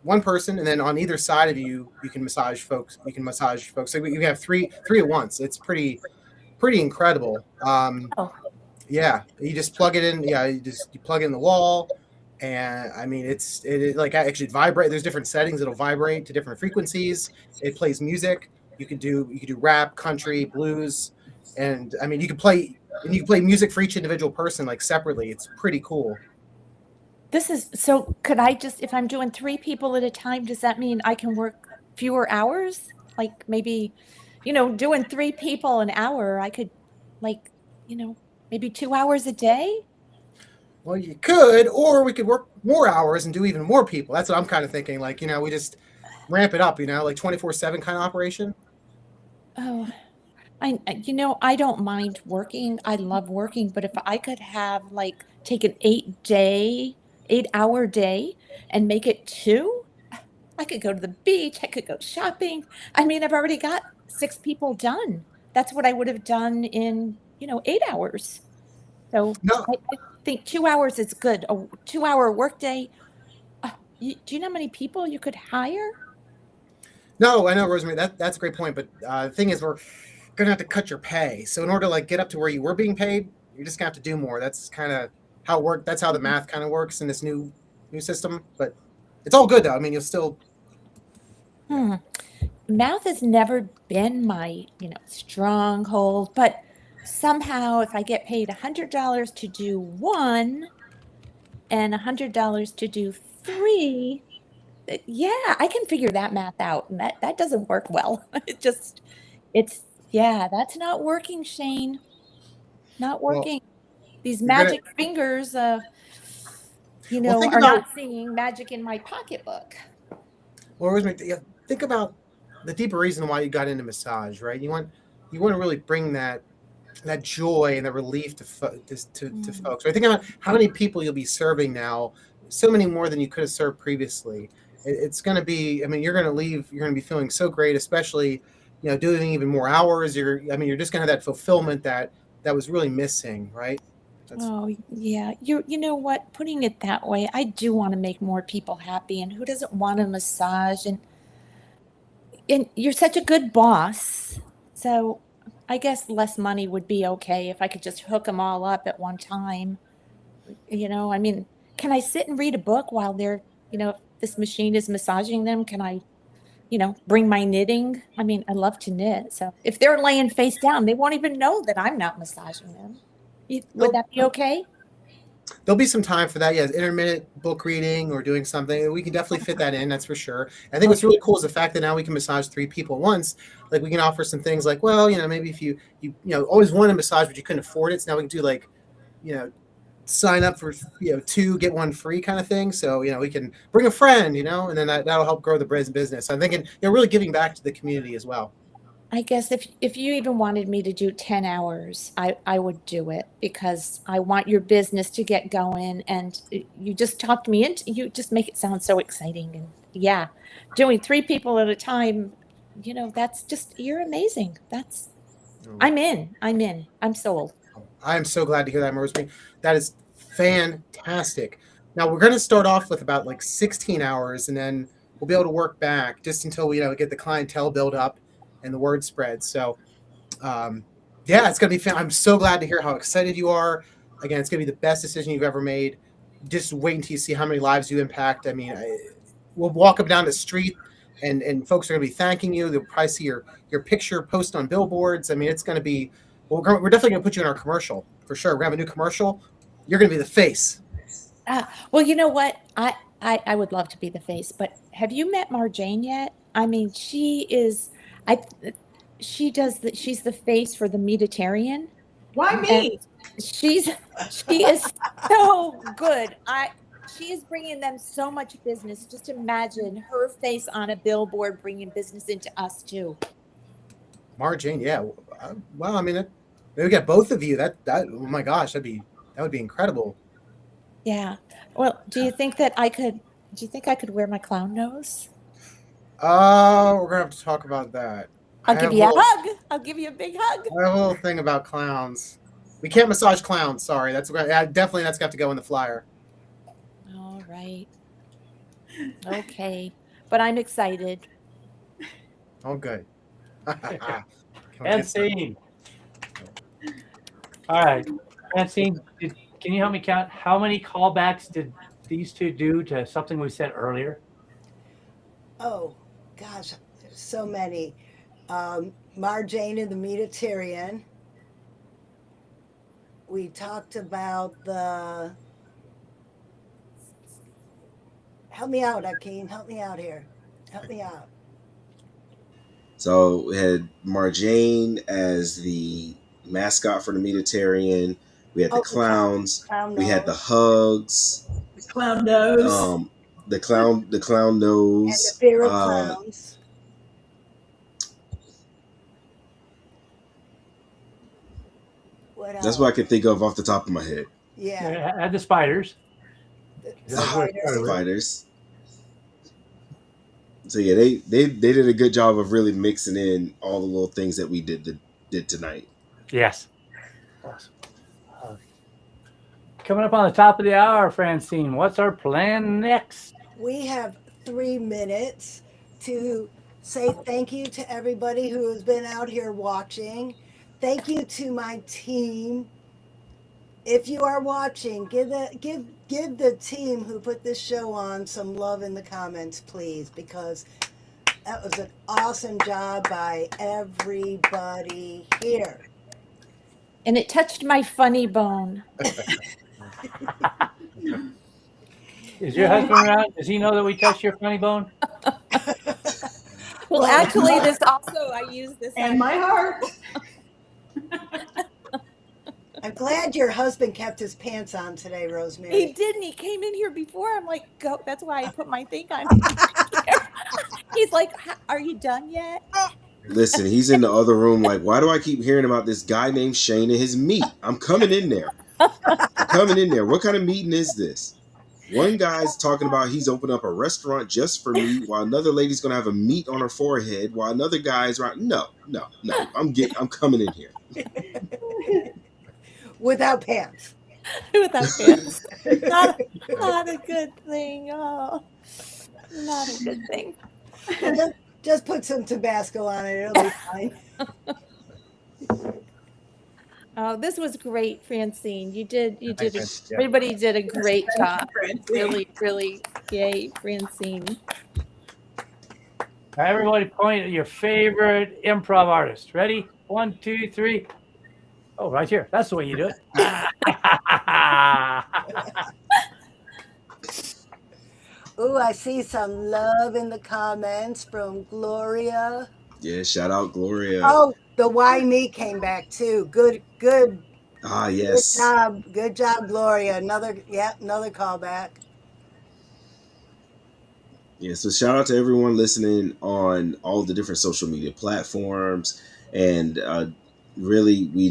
one person, and then on either side of you, you can massage folks. So you have three at once. It's pretty incredible. Oh. Yeah, you just plug it in. Yeah, you plug it in the wall, and I mean it like actually vibrate. There's different settings. It'll vibrate to different frequencies. It plays music. You could do rap, country, blues, and I mean you can play music for each individual person like separately. It's pretty cool. This is so. Could I just, if I'm doing 3 people at a time, does that mean I can work fewer hours? Like maybe, doing 3 people an hour, I could, like, maybe 2 hours a day? Well, you could, or we could work more hours and do even more people. That's what I'm kind of thinking. Like, we just ramp it up, like 24/7 kind of operation. Oh, I don't mind working. I love working, but if I could have take an 8-day 8-hour day and make it 2, I could go to the beach. I could go shopping. I mean, I've already got 6 people done. That's what I would have done in, 8 hours. So No, I think 2 hours is good. A 2-hour workday. Do you know how many people you could hire? no, I know, Rosemary. That's a great point. But the thing is, we're gonna have to cut your pay. So in order to like get up to where you were being paid, you're just gonna have to do more. That's kind of how it works. That's how the math kind of works in this new system. But it's all good though. I mean, you'll still. Hmm. Math has never been my, stronghold, but somehow if I get paid $100 to do 1 and $100 to do 3, yeah, I can figure that math out, and that doesn't work well. Yeah, that's not working, Shane. Not Well, working. These you're gonna. magic fingers, Well, think are about. not seeing magic in my pocketbook. Well, Rosemary, think about the deeper reason why you got into massage, right? You want to really bring that joy and the relief to folks. Right? Think about how many people you'll be serving now. So many more than you could have served previously. It's going to be. I mean, you're going to leave. You're going to be feeling so great, especially doing even more hours. You're just going to have that fulfillment that was really missing, right? That's Oh, yeah. You know what? Putting it that way, I do want to make more people happy, and who doesn't want a massage? And you're such a good boss. So I guess less money would be okay if I could just hook them all up at one time. I mean, can I sit and read a book while if this machine is massaging them? Can I, bring my knitting? I mean, I love to knit. So if they're laying face down, they won't even know that I'm not massaging them. Would that be okay? There'll be some time for that. Yeah, intermittent book reading or doing something. We can definitely fit that in. That's for sure. I think what's really cool is the fact that now we can massage 3 people at once. Like we can offer some things like, well, maybe if you always wanted a massage but you couldn't afford it, so now we can do like, sign up for 2 get 1 free kind of thing. So we can bring a friend, and then that'll help grow the business. I'm thinking really giving back to the community as well. I guess if you even wanted me to do 10 hours, I would do it because I want your business to get going. And you just talked me into, you just make it sound so exciting. And yeah, doing 3 people at a time, that's just, you're amazing. I'm in. I'm sold. I am so glad to hear that, Rosemary. That is fantastic. Now we're going to start off with about like 16 hours, and then we'll be able to work back just until we get the clientele build up and the word spreads. So, yeah, it's going to be fun. I'm so glad to hear how excited you are. Again, it's going to be the best decision you've ever made. Just wait until you see how many lives you impact. I mean, we'll walk up down the street, and folks are going to be thanking you. They'll probably see your picture posted on billboards. I mean, it's going to be. Well, we're definitely going to put you in our commercial for sure. We're going to have a new commercial. You're going to be the face. Well, you know what? I would love to be the face, but have you met Marjane yet? I mean, she's the face for the Mediterranean. Why me? She is so good. She is bringing them so much business. Just imagine her face on a billboard bringing business into us too. Marjane, yeah. Well, I mean, maybe we get both of you. That oh my gosh, that would be incredible. Yeah. Well, do you think I could wear my clown nose? We're gonna have to talk about that. I'll give you a hug. I'll give you a big hug. I have a little thing about clowns. We can't massage clowns. Sorry, that's got to go in the flyer. All right. Okay, but I'm excited. Oh, good. Francine. All right, Francine, can you help me count how many callbacks did these 2 do to something we said earlier? Oh, gosh, there's so many. Marjane and the Mediterranean. We talked about help me out, Akeem. Help me out here. Help me out. So we had Marjane as the mascot for the Mediterranean. We had the clowns. Clown We had the nose. hugs. The clown nose. The clown nose. And the fear of clowns. What else? That's what I can think of off the top of my head. Yeah. Add the spiders. Spiders. So yeah, they did a good job of really mixing in all the little things that we did tonight. Yes. Awesome. Coming up on the top of the hour, Francine, what's our plan next? We have 3 minutes to say thank you to everybody who has been out here watching. Thank you to my team. If you are watching, give the team who put this show on some love in the comments, please, because that was an awesome job by everybody here. And it touched my funny bone. Is your husband around? Does he know that we touched your funny bone? Well, actually, this also, I use this. And my heart. I'm glad your husband kept his pants on today, Rosemary. He didn't. He came in here before. I'm like, go. That's why I put my thing on. He's like, are you done yet? Listen, he's in the other room like, why do I keep hearing about this guy named Shane and his meat? I'm coming in there. What kind of meeting is this? One guy's talking about he's opened up a restaurant just for meat, while another lady's gonna have a meat on her forehead, while another guy's right. No. I'm coming in here. Without pants. Without pants. Not a good thing. Oh, not a good thing. Just put some Tabasco on it. It'll be fine. Oh, this was great, Francine. Everybody did a great job. Really, really, yay, Francine. Everybody point at your favorite improv artist. Ready? 1, 2, 3. Oh, right here. That's the way you do it. Ooh, I see some love in the comments from Gloria. Yeah, shout out Gloria. Oh, the Why Me came back too. Good. Ah, yes. Good job, Gloria. Another callback. Yeah, so shout out to everyone listening on all the different social media platforms, and really, we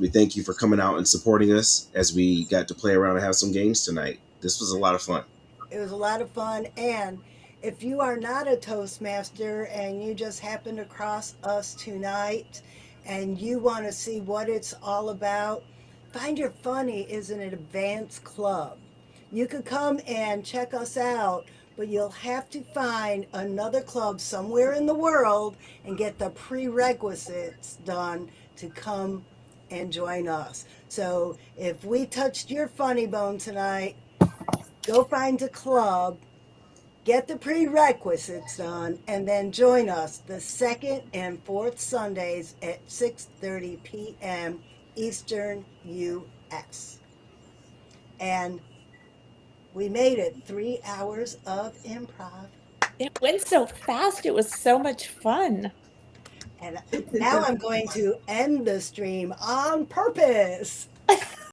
thank you for coming out and supporting us as we got to play around and have some games tonight. This was a lot of fun. It was a lot of fun, and if you are not a Toastmaster and you just happened across us tonight and you want to see what it's all about, Find Your Funny is an advanced club. You could come and check us out, but you'll have to find another club somewhere in the world and get the prerequisites done to come and join us. So if we touched your funny bone tonight, go find a club, get the prerequisites done, and then join us the second and fourth Sundays at 6:30 p.m. Eastern U.S. And we made it 3 hours of improv. It went so fast. It was so much fun. And now I'm going to end the stream on purpose.